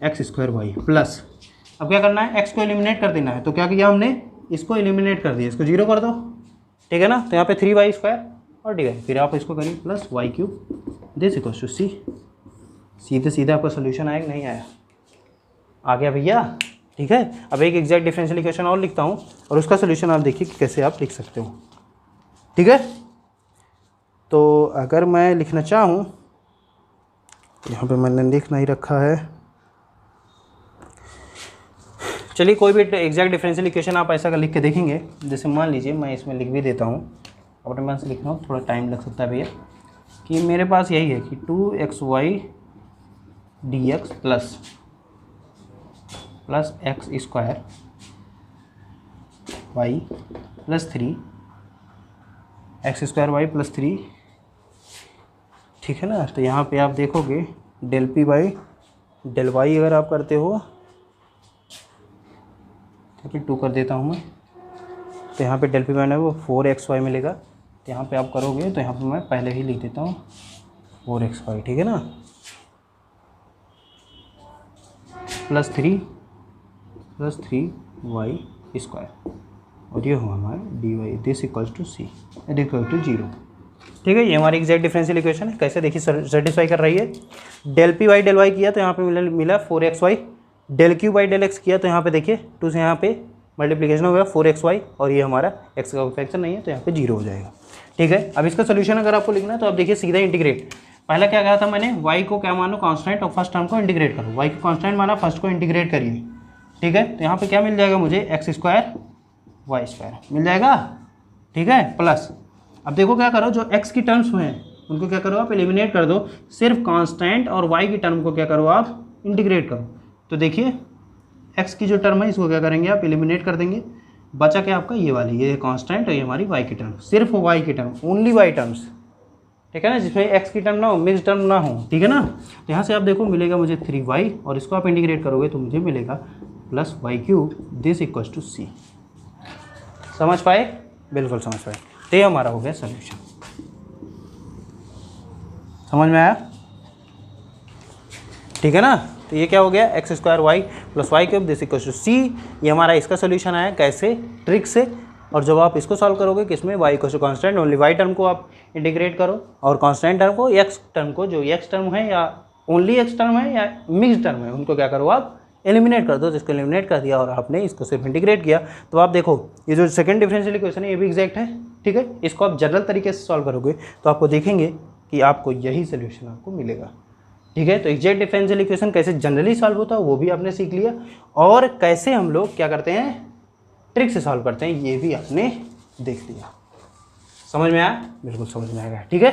x² y प्लस, अब क्या करना है, x को एलिमिनेट कर देना है। तो क्या किया हमने, इसको एलिमिनेट कर दिया, इसको 0 कर दो, ठीक है ना। तो यहाँ पे 3y² और dy, फिर आप इसको करिए plus y³ this equals to c। सीधे सीधे आपका सोल्यूशन आया कि नहीं आया, आ गया भैया, ठीक है। अब एक एग्जैक्ट डिफरेंशियल इक्वेशन और लिखता हूँ और उसका सोल्यूशन आप देखिए कि कैसे आप लिख सकते हो, ठीक है। तो अगर मैं लिखना चाहूँ, यहाँ पे मैंने लिख नहीं रखा है, चलिए कोई भी एग्जैक्ट डिफरेंशियल इक्वेशन आप ऐसा लिख के देखेंगे। जैसे मान लीजिए मैं इसमें लिख भी देता हूँ, अपने मन से लिख रहा हूँ, थोड़ा टाइम लग सकता है भैया, कि मेरे पास यही है कि 2xy dx plus x² y plus 3 x² y plus 3, ठीक है ना। तो यहाँ पे आप देखोगे del p by del y अगर आप करते हो, तो फिर 2 कर देता हूँ मैं, तो यहाँ पे del p मैंने वो 4xy मिलेगा। तो यहाँ पे आप करोगे तो यहाँ पे मैं पहले ही लिख देता हूँ 4xy, ठीक है ना, प्लस 3y², और ये हुआ हमारा dy this equals to c equal to 0, ठीक है। ये हमारी एग्जैक्ट डिफरेंशियल इक्वेशन है। कैसे देखिए सेटिस्फाई कर रही है। del p by del y किया तो यहाँ पे मिला 4xy, del q by del x किया तो यहाँ पे देखिए 2 से यहाँ पे मल्टीप्लिकेशन हो गया 4xy, और ये हमारा x का फैक्टर नहीं है तो यहाँ पे 0 हो जाएगा, ठीक है। अब इसका सोल्यूशन अगर आपको लिखना है तो आप देखिए सीधा इंटीग्रेट, पहला क्या कहा था मैंने, y को क्या मानो कांस्टेंट और फर्स्ट टर्म को इंटीग्रेट करो, y को कांस्टेंट माना, फर्स्ट को इंटीग्रेट करिए, ठीक है। तो यहाँ पे क्या मिल जाएगा मुझे, x² y² मिल जाएगा, ठीक है। प्लस अब देखो क्या करो, जो x की टर्म्स हैं उनको क्या करो आप एलिमिनेट कर दो, सिर्फ कांस्टेंट और y की टर्म को क्या करो आप इंटीग्रेट करो। तो देखिए x की जो टर्म है इसको क्या करेंगे आप एलिमिनेट कर देंगे, बचा क्या आपका ये वाली, ये कांस्टेंट और ये हमारी y की टर्म, सिर्फ y की टर्म, ओनली y टर्म्स, ठीक है ना, जिसमें x की टर्म ना हो, मिक्स टर्म ना हो, ठीक है ना। तो यहाँ से आप देखो मिलेगा मुझे 3y, और इसको आप इंटीग्रेट करोगे तो मुझे मिलेगा plus y³ this equals to c। समझ पाए, बिल्कुल समझ पाए। तो ये हमारा हो गया सोल्यूशन, समझ में आया, ठीक है ना। तो ये क्या हो गया, x² y plus y³ this equals to c, ये हमारा इसका सोल्यूशन आया। कैसे, ट्रिक से। और जब आप इसको सॉल्व करोगे किसमें, y equals to constant, only y term को आप इंटीग्रेट करो और कांस्टेंट टर्म को, x टर्म को, जो x टर्म है या ओनली x टर्म है या मिक्स टर्म है, उनको क्या करो आप एलिमिनेट कर दो। जिसको एलिमिनेट कर दिया और आपने इसको सिर्फ इंटीग्रेट किया, तो आप देखो ये जो सेकंड डिफरेंशियल इक्वेशन है ये भी एग्जैक्ट है, ठीक है। इसको आप जनरल तरीके से सॉल्व करोगे तो आपको देखेंगे कि आपको यही सोल्यूशन आपको मिलेगा, ठीक है। तो एग्जैक्ट डिफरेंशियल इक्वेशन कैसे जनरली सॉल्व होता है वो भी आपने सीख लिया, और कैसे हम लोग क्या करते हैं, ट्रिक से सॉल्व करते हैं, ये भी आपने देख लिया। समझ में आया, बिल्कुल समझ में आएगा, ठीक है।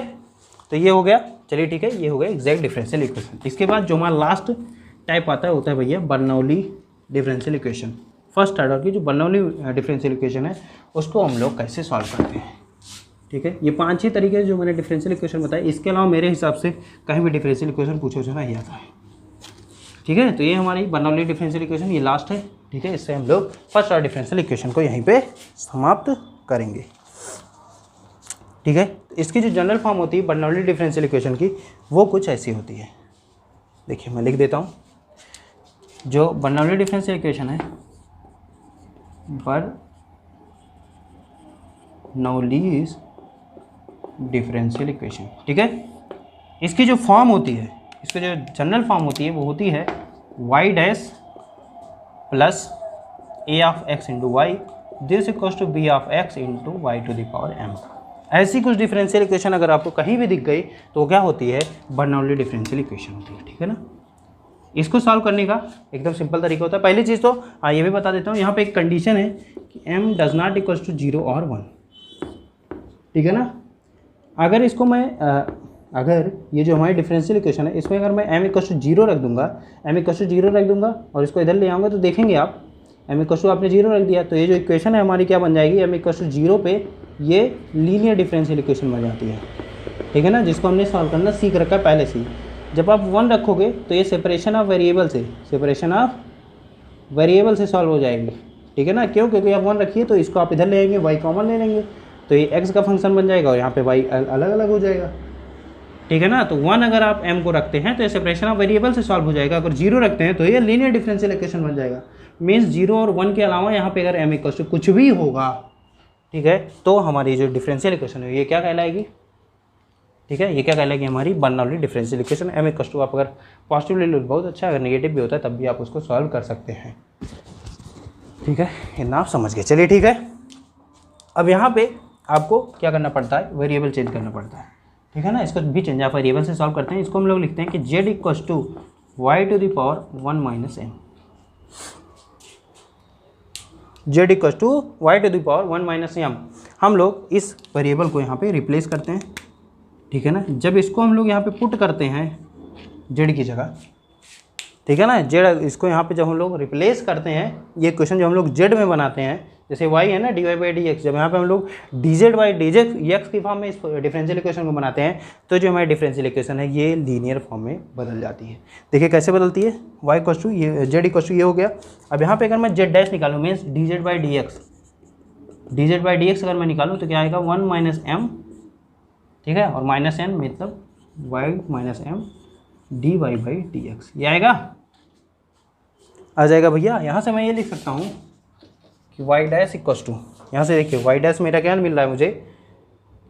तो ये हो गया, चलिए ठीक है, ये हो गया एग्जैक्ट डिफरेंशियल इक्वेशन। इसके बाद जो हमारा लास्ट टाइप आता है होता है भैया Bernoulli differential equation. First order की जो बर्नौली डिफरेंशियल इक्वेशन है उसको हम लोग कैसे सॉल्व करते हैं। ठीक है, ये 5 ही तरीके जो मैंने डिफरेंशियल इक्वेशन बताए, इसके अलावा मेरे हिसाब से कहीं भी डिफरेंशियल इक्वेशन पूछो जो नहीं आता है। ठीक है, तो ये हमारी बर्नौली डिफरेंशियल इक्वेशन ये लास्ट है। ठीक है, इससे हम लोग फर्स्ट ऑर्डर डिफरेंशियल इक्वेशन को यहीं पे समाप्त करेंगे। ठीक है, इसकी जो जनरल फॉर्म होती है बर्नौली डिफरेंशियल इक्वेशन की वो कुछ ऐसी होती है। देखिए मैं लिख देता हूँ, जो बर्नौली डिफरेंशियल इक्वेशन है, बर्नौली डिफरेंशियल इक्वेशन। ठीक है, इसकी जो फॉर्म होती है, इसकी जो जनरल फॉर्म होती है वो होती है y dash plus a of x into y this equals to b of x into y to the power m। ऐसी कुछ डिफरेंशियल इक्वेशन अगर आपको कहीं भी दिख गई तो क्या होती है, बर्नौली डिफरेंशियल इक्वेशन होती है। ठीक है ना, इसको सॉल्व करने का एकदम सिंपल तरीका होता है। पहली चीज़ तो ये भी बता देता हूँ, यहाँ पे एक कंडीशन है कि m does not equals to 0 और 1। ठीक है ना, अगर इसको मैं अगर ये जो हमारी डिफरेंशियल इक्वेशन है इसमें अगर मैं m इक्वल्स टू 0 रख दूंगा, m इक्वल्स टू 0 रख दूंगा और इसको इधर ले आऊँगा तो देखेंगे आप m इक्वल्स टू आपने 0 रख दिया तो ये जो इक्वेशन है हमारी क्या बन जाएगी, m इक्वल्स टू 0 पे ये लीनियर डिफरेंशियल इक्वेशन बन जाती है। ठीक है ना, जिसको हमने सॉल्व करना सीख रखा है पहले से ही। जब आप 1 रखोगे तो ये सेपरेशन ऑफ वेरिएबल से सॉल्व हो जाएगी। ठीक है ना, क्यों, क्योंकि आप 1 रखिए तो इसको आप इधर ले आएंगे, y कॉमन ले लेंगे तो ये x का फंक्शन बन जाएगा और यहाँ पे y अलग अलग हो जाएगा। ठीक है ना, तो 1 अगर आप m को रखते हैं तो ये सेपरेशन ऑफ वेरिएबल से सॉल्व हो जाएगा, अगर 0 रखते हैं तो ये लीनियर डिफरेंशियल इक्वेशन बन जाएगा। मीन्स 0 और 1 के अलावा यहाँ पे अगर m इक्वल्स टू कुछ भी होगा, ठीक है, तो हमारी जो डिफरेंशियल इक्वेशन है ये क्या कहलाएगी। ठीक है, ये क्या कहलाएगी, हमारी Bernoulli differential equation. m equals to आप अगर पॉजिटिव ले लो बहुत अच्छा, अगर नेगेटिव भी होता है तब भी आप उसको सॉल्व कर सकते हैं। ठीक है, इतना आप समझ गए। चलिए ठीक है, अब यहाँ पे आपको क्या करना पड़ता है, वेरिएबल चेंज करना पड़ता है। ठीक है ना, इसको भी चेंज आप वेरिएबल से सॉल्व करते हैं। इसको हम लोग लिखते हैं कि z equals to y to the power 1 minus m। z equals to y to the power 1 minus m हम लोग इस वेरिएबल को यहाँ पे रिप्लेस करते हैं। ठीक है ना, जब इसको हम लोग यहाँ पे पुट करते हैं z की जगह, ठीक है ना, z इसको यहाँ पे जब हम लोग रिप्लेस करते हैं, ये क्वेश्चन जब हम लोग z में बनाते हैं, जैसे y है ना dy बाई डी एक्स, जब यहाँ पे हम लोग dz बाई dx की फॉर्म में इस डिफरेंशियल इक्वेशन को बनाते हैं तो जो हमारी डिफरेंशियल इक्वेशन है ये लीनियर फॉर्म में बदल जाती है। देखिए कैसे बदलती है, y इक्वल्स टू ये z इक्वल्स टू ये हो गया। अब यहाँ पे अगर मैं z डैश निकालूँ means dz by d x अगर मैं निकालूँ तो क्या आएगा 1 माइनस m। ठीक है, और माइनस n मतलब y minus m dy by d x, ये आएगा, आ जाएगा भैया। यहाँ से मैं ये लिख सकता हूँ कि y डैश इक्वल्स टू, यहाँ से देखिए y डैश मेरा क्या मिल रहा है मुझे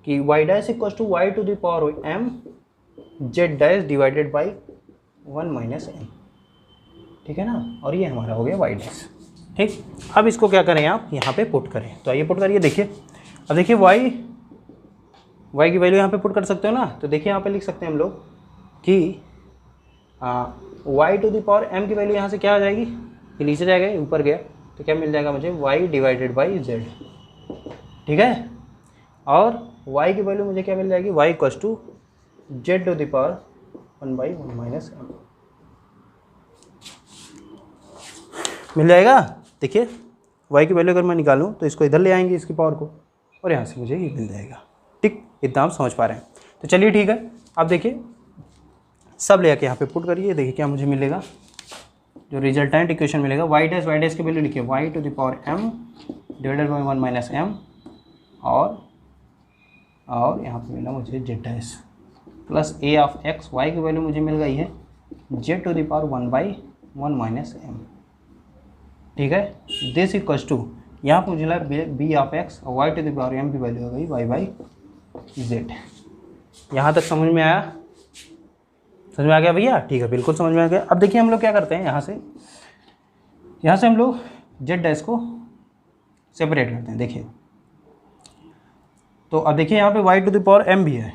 कि y dash equals to y to the power m z dash divided by 1 minus m। ठीक है ना, और ये हमारा हो गया y डैश। ठीक, अब इसको क्या करें आप यहाँ पे पुट करें, तो आइए पुट करिए। देखिए अब देखिए y की वैल्यू यहाँ पे पुट कर सकते हो ना, तो देखिए यहाँ पे लिख सकते हैं हम लोग कि y to the power m की वैल्यू यहाँ से क्या आ जाएगी, ये नीचे जाएगा ऊपर गया तो क्या मिल जाएगा मुझे y डिवाइडेड बाई z। ठीक है, और y की वैल्यू मुझे क्या मिल जाएगी, y equals to z to the power 1 by 1 minus m मिल जाएगा। देखिए y की वैल्यू अगर मैं निकालूँ तो इसको इधर ले आएंगे इसकी पावर को और यहाँ से मुझे ये मिल जाएगा। ठीक, इतना आप समझ पा रहे हैं, तो चलिए ठीक है। अब देखिए सब ले आके यहाँ पे पुट करिए, देखिए क्या मुझे मिलेगा, जो रिजल्टेंट इक्वेशन मिलेगा y डैश की वैल्यू लिखिए y to the power m divided by 1 minus m और यहाँ पे मिला मुझे z dash plus a of x, y की वैल्यू मुझे मिल गई है z to the power 1 by 1 minus m। ठीक है, दिस इक्वल्स टू यहाँ पर मुझे मिला b ऑफ x और y to the power m की वैल्यू हो गई y बाई z। यहाँ तक समझ में आया, समझ में आ गया भैया। ठीक है, बिल्कुल समझ में आ गया। अब देखिए हम लोग क्या करते हैं, यहाँ से हम लोग z डैश को सेपरेट करते हैं। देखिए तो अब देखिए यहाँ पे y to the power m भी है।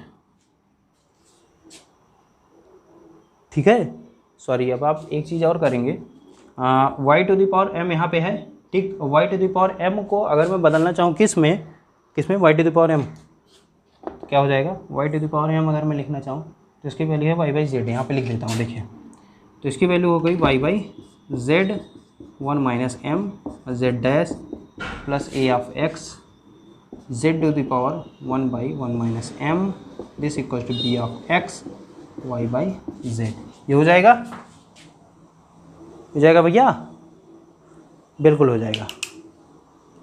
ठीक है, सॉरी, अब आप एक चीज़ और करेंगे, y to the power m यहाँ पे है। ठीक, y to the power m को अगर मैं बदलना चाहूँ किस में y to the power m क्या हो जाएगा, y to the power m अगर मैं लिखना चाहूँ तो इसकी वैल्यू है y बाई जेड, यहाँ पे लिख देता हूँ। देखिए तो इसकी वैल्यू हो गई y by z 1 minus m z dash plus a of x z to the power 1 by 1 minus m this equal to b of x y by z. ये हो जाएगा, हो जाएगा भैया, बिल्कुल हो जाएगा।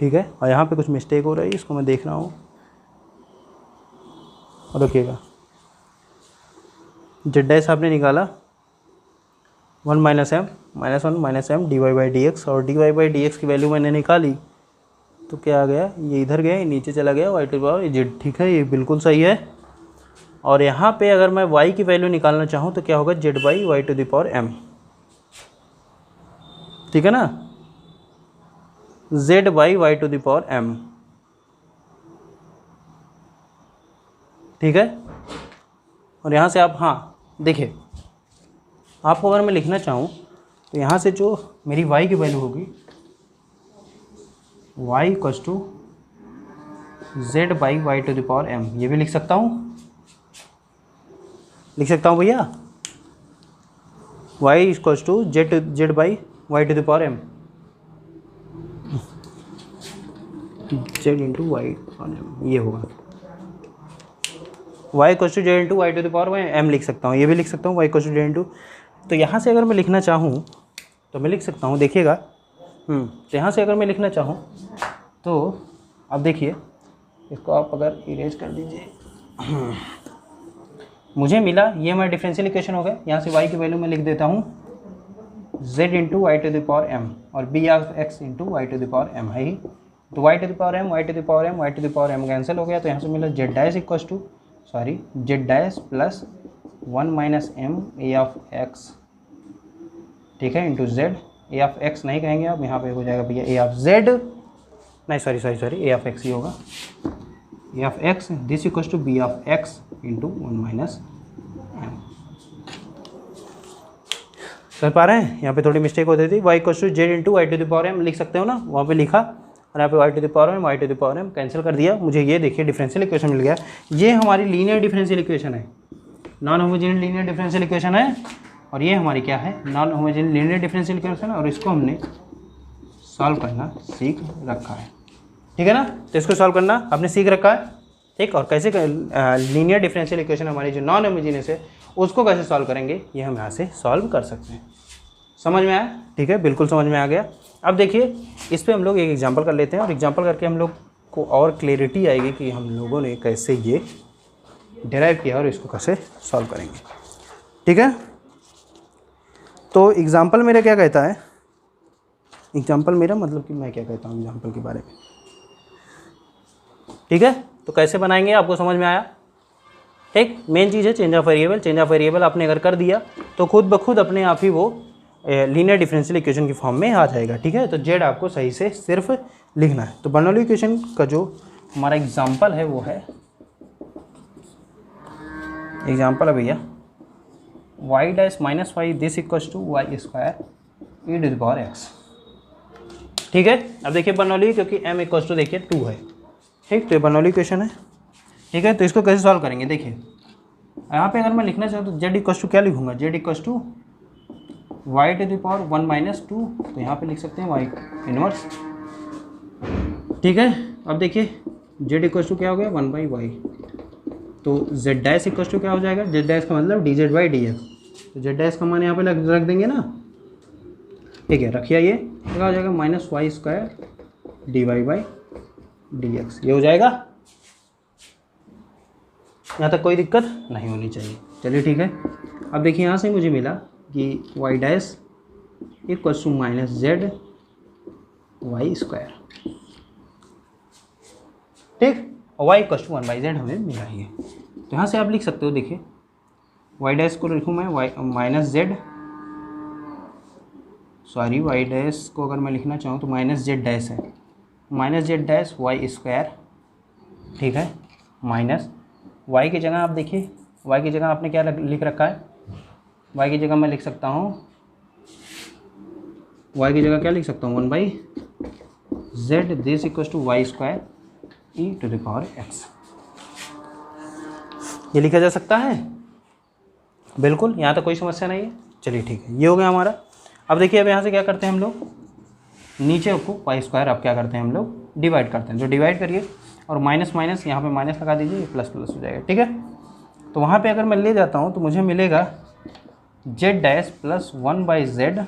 ठीक है, और यहाँ पे कुछ मिस्टेक हो रही है, इसको मैं देख रहा हूँ, और रखिएगा जेड डैश आपने निकाला 1 minus m minus 1 minus m d y by d x, और d y by d x की वैल्यू मैंने निकाली तो क्या आ गया, ये इधर गया, नीचे चला गया वाई टू पावर जेड। ठीक है, ये बिल्कुल सही है। और यहाँ पे अगर मैं y की वैल्यू निकालना चाहूँ तो क्या होगा, z by y to the power m। ठीक है ना, z by y to the power m। ठीक है, और यहाँ से आप, हाँ देखिए, आपको अगर मैं लिखना चाहूँ तो यहाँ से जो मेरी y की वैल्यू होगी y equals to z by y to the power m, ये भी लिख सकता हूँ, लिख सकता हूँ भैया, y equals to z by y to the power m, z into y और m, ये होगा y equals to z into y to the power m लिख सकता हूँ, ये भी लिख सकता हूँ y equals to z into. तो यहाँ से अगर मैं लिखना चाहूँ तो मैं लिख सकता हूँ, देखिएगा, तो यहाँ से अगर मैं लिखना चाहूँ तो अब देखिए, इसको आप अगर इरेज कर दीजिए, मुझे मिला, ये हमारा डिफरेंशियल इक्वेशन हो गया। यहाँ से y की वैल्यू मैं लिख देता हूँ z into y to the power m और b of x into y to the power m है ही। तो y to the power m, y to the power m, y to the power m cancel हो गया, तो यहाँ से मिला z dash equals to, sorry, z dash plus 1 minus m a of x, ठीक है, into z, a of x नहीं कहेंगे आप, यहाँ पे हो जाएगा भैया a ऑफ z, नहीं सॉरी a ऑफ x ही होगा, a of x this equals to b of x into 1 minus m। कर पा रहे हैं, यहाँ पे थोड़ी मिस्टेक होती थी, y equals to z into y to the power m लिख सकते हो ना, वहाँ पे लिखा, और यहाँ पे y to the power m y to the power m cancel कर दिया, मुझे ये देखिए डिफरेंशियल इक्वेशन मिल गया। ये हमारी लीनियर डिफरेंशियल इक्वेशन है, non homogeneous linear differential equation है, और ये हमारी क्या है, non homogeneous linear differential equation, और इसको हमने सॉल्व करना सीख रखा है। ठीक है ना, तो इसको सॉल्व करना आपने सीख रखा है, ठीक। और कैसे लीनियर डिफरेंशियल इक्वेशन हमारी जो नॉन होमोजेनियस है उसको कैसे सॉल्व करेंगे, ये हम यहाँ से सॉल्व कर सकते हैं। समझ में आया? ठीक है, बिल्कुल समझ में आ गया। अब देखिए, इस पे हम लोग एक एग्जांपल कर लेते हैं, और एग्जांपल करके हम लोग को और क्लैरिटी आएगी कि हम लोगों ने कैसे ये डिराइव किया और इसको कैसे सॉल्व करेंगे। ठीक है, तो एग्जांपल मेरा क्या कहता है, एग्जांपल मेरा मतलब कि मैं क्या कहता हूँ एग्जांपल के बारे में। ठीक है, तो कैसे बनाएंगे आपको समझ में आया? ठीक, मेन चीज़ है change of variable. Change of variable आपने अगर कर दिया तो खुद ब खुद अपने आप ही वो लीनियर डिफरेंशियल इक्वेशन की फॉर्म में आ जाएगा। ठीक है, तो जेड आपको सही से सिर्फ लिखना है। तो बर्नौली इक्वेशन का जो हमारा एग्जाम्पल है वो है, एग्जाम्पल है भैया y dash minus y this equals to y square e to the power x. ठीक है, अब देखिए बर्नौली, क्योंकि m इक्वल्स टू देखिए 2 है। ठीक, तो ये बर्नौली इक्वेशन है। ठीक है, तो इसको कैसे सॉल्व करेंगे, देखिए यहाँ पे अगर मैं लिखना चाहूँ तो जेड इक्वल्स टू क्या लिखूँगा, z equals to y to the power 1 minus 2, तो यहाँ पे लिख सकते हैं वाई इनवर्स। ठीक है, अब देखिए जेड इक्वल्स टू क्या हो गया 1 बाई वाई, तो जेड डैश इक्वल्स टू क्या हो जाएगा, जेड डैश का मतलब D Z by d x, तो जेड डैश का मान यहाँ पे रख देंगे ना। ठीक है, रखिए, ये क्या हो जाएगा minus y square d y by d x, ये हो जाएगा। यहाँ तक कोई दिक्कत नहीं होनी चाहिए। चलिए ठीक है, अब देखिए यहाँ से मुझे मिला कि y dash equals to minus z y square. ठीक, और y equals to 1 by z हमें मिला ही है। तो यहाँ से आप लिख सकते हो, देखिए वाई डैश को लिखूँ मैं y minus z, sorry y dash को अगर मैं लिखना चाहूँ तो माइनस जेड डैश है, minus z dash y square. ठीक है, माइनस वाई की जगह आप देखिए, वाई की जगह आपने क्या लिख रखा है, वाई की जगह मैं लिख सकता हूँ, वाई की जगह क्या लिख सकता हूँ 1 by z this equals to y square e to the power x. ये लिखा जा सकता है बिल्कुल, यहाँ तक कोई समस्या नहीं है। चलिए ठीक है, ये हो गया हमारा। अब देखिए, अब यहाँ से क्या करते हैं हम लोग, नीचे को वाई स्क्वायर अब क्या करते हैं हम लोग डिवाइड करते हैं, तो डिवाइड करिए और माइनस माइनस यहाँ पे माइनस लगा दीजिए, ये प्लस प्लस हो जाएगा, ठीक है। तो वहाँ पे अगर मैं ले जाता हूँ तो मुझे मिलेगा z dash plus 1/z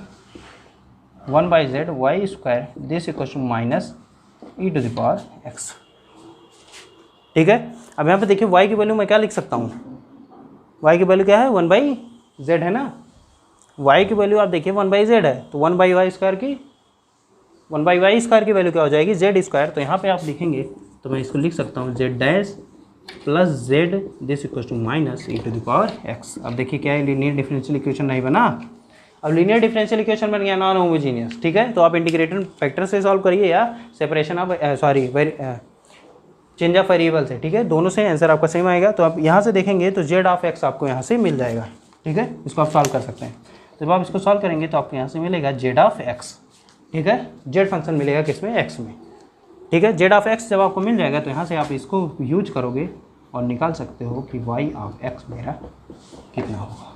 y square this equal to minus e to the power x, ठीक है। अब यहाँ पे देखिए y की वैल्यू मैं क्या लिख सकता हूँ, y की वैल्यू क्या है 1/z है ना, y की वैल्यू आप देखिए 1/z है, तो 1/y स्क्वायर की वैल्यू क्या हो जाएगी z स्क्वायर। तो यहाँ पे आप लिखेंगे तो मैं इसको लिख सकता हूँ z dash plus z this equal to minus e to the power x। अब देखिए क्या है, लीनियर डिफरेंशियल इक्वेशन नहीं बना, अब लीनियर डिफरेंशियल इक्वेशन बन गया नॉन होमोजीनियस, ठीक है। तो आप इंटीग्रेटेड फैक्टर से सॉल्व करिए या separation of change of variable से, ठीक है, दोनों से आंसर आपका सेम आएगा। तो आप यहाँ से देखेंगे तो जेड ऑफ एक्स आपको यहाँ से मिल जाएगा, ठीक है, इसको आप सॉल्व कर सकते हैं। तो जब आप इसको सॉल्व करेंगे तो आपको यहाँ से मिलेगा जेड ऑफ एक्स, ठीक है, जेड फंक्शन मिलेगा किसमें, एक्स में, ठीक है। जेड ऑफ एक्स जब आपको मिल जाएगा तो यहाँ से आप इसको यूज करोगे और निकाल सकते हो कि वाई ऑफ एक्स मेरा कितना होगा,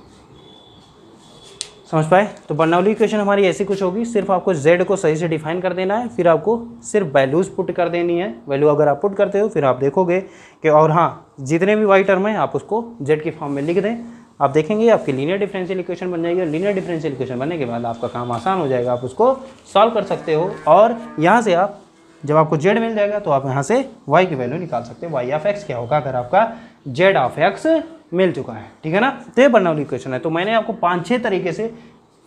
समझ पाए। तो बर्नौली इक्वेशन हमारी ऐसी कुछ होगी, सिर्फ आपको z को सही से डिफाइन कर देना है, फिर आपको सिर्फ वैल्यूज़ पुट कर देनी है। वैल्यू अगर आप पुट करते हो फिर आप देखोगे कि और हाँ जितने भी y टर्म है आप उसको z की फॉर्म में लिख दें, आप देखेंगे आपकी लीनियर डिफरेंशियल इक्वेशन बन जाएगी। और लीनियर डिफरेंशियल इक्वेशन बनने के बाद आपका काम आसान हो जाएगा, आप उसको सॉल्व कर सकते हो। और यहाँ से आप जब आपको z मिल जाएगा तो आप यहाँ से y की वैल्यू निकाल सकते हो, y ऑफ x क्या होगा अगर आपका z ऑफ x मिल चुका है, ठीक है ना। तो ये बर्नौली इक्वेशन है। तो मैंने आपको 5-6 तरीके से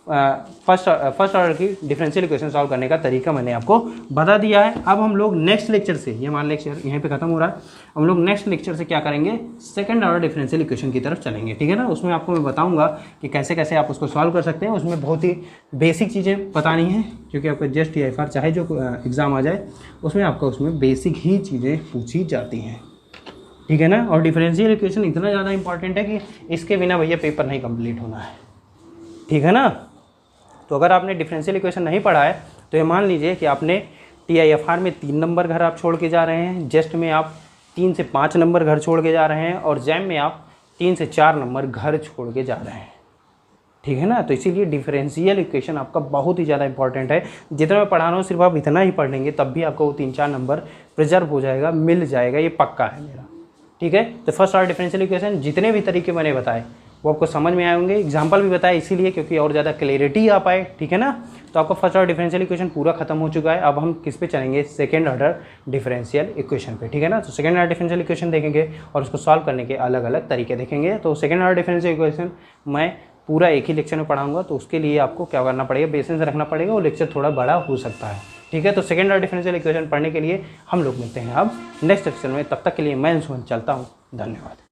फर्स्ट ऑर्डर की डिफरेंशियल इक्वेशन सॉल्व करने का तरीका मैंने आपको बता दिया है। अब हम लोग नेक्स्ट लेक्चर से, ये हमारा लेक्चर यहीं पे खत्म हो रहा है, हम लोग नेक्स्ट लेक्चर से क्या करेंगे, सेकंड ऑर्डर डिफरेंशियल इक्वेशन की तरफ चलेंगे, ठीक है ना। उसमें आपको मैं बताऊंगा कि कैसे कैसे आप उसको सॉल्व कर सकते हैं। उसमें बहुत ही बेसिक चीज़ें बतानी है, क्योंकि आपका जस्ट TIFR चाहे जो एग्ज़ाम आ जाए उसमें आपका उसमें बेसिक ही चीज़ें पूछी जाती हैं, ठीक है ना। और डिफरेंशियल इक्वेशन इतना ज़्यादा इंपॉर्टेंट है कि इसके बिना भैया पेपर नहीं कंप्लीट होना है, ठीक है ना। तो अगर आपने डिफरेंशियल इक्वेशन नहीं पढ़ा है तो ये मान लीजिए कि आपने TIFR में 3 नंबर घर आप छोड़ के जा रहे हैं, जेस्ट में आप 3 से 5 नंबर घर छोड़ के जा रहे हैं, और जैम में आप 3 से 4 नंबर घर छोड़ के जा रहे हैं, ठीक है ना। तो इसीलिए डिफरेंशियल इक्वेशन आपका बहुत ही ज़्यादा इंपॉर्टेंट है। जितना मैं पढ़ा रहा हूँ सिर्फ आप इतना ही पढ़ लेंगे तब भी आपको वो 3-4 नंबर प्रिजर्व हो जाएगा, मिल जाएगा, ये पक्का है मेरा, ठीक है। तो फर्स्ट ऑर्डर डिफरेंशियल इक्वेशन जितने भी तरीके मैंने बताए वो आपको समझ में आए होंगे, एग्जाम्पल भी बताया इसीलिए क्योंकि और ज़्यादा क्लैरिटी आ पाए, ठीक है ना। तो आपका फर्स्ट ऑर्डर डिफरेंशियल इक्वेशन पूरा खत्म हो चुका है। अब हम किस पे चलेंगे, सेकंड ऑर्डर डिफरेंशियल इक्वेशन पे, ठीक है ना। तो सेकंड ऑर्डर डिफरेंशियल इक्वेशन देखेंगे और उसको सॉल्व करने के अलग अलग तरीके देखेंगे। तो सेकंड ऑर्डर डिफरेंशियल इक्वेशन मैं पूरा एक ही लेक्चर में पढ़ाऊंगा, तो उसके लिए आपको क्या करना पड़ेगा, पेशेंस रखना पड़ेगा, वो लेक्चर थोड़ा बड़ा हो सकता है, ठीक है। तो सेकंड ऑर्डर डिफरेंशियल इक्वेशन पढ़ने के लिए हम लोग मिलते हैं अब नेक्स्ट लेक्चर में। तब तक के लिए मैं चलता हूँ, धन्यवाद।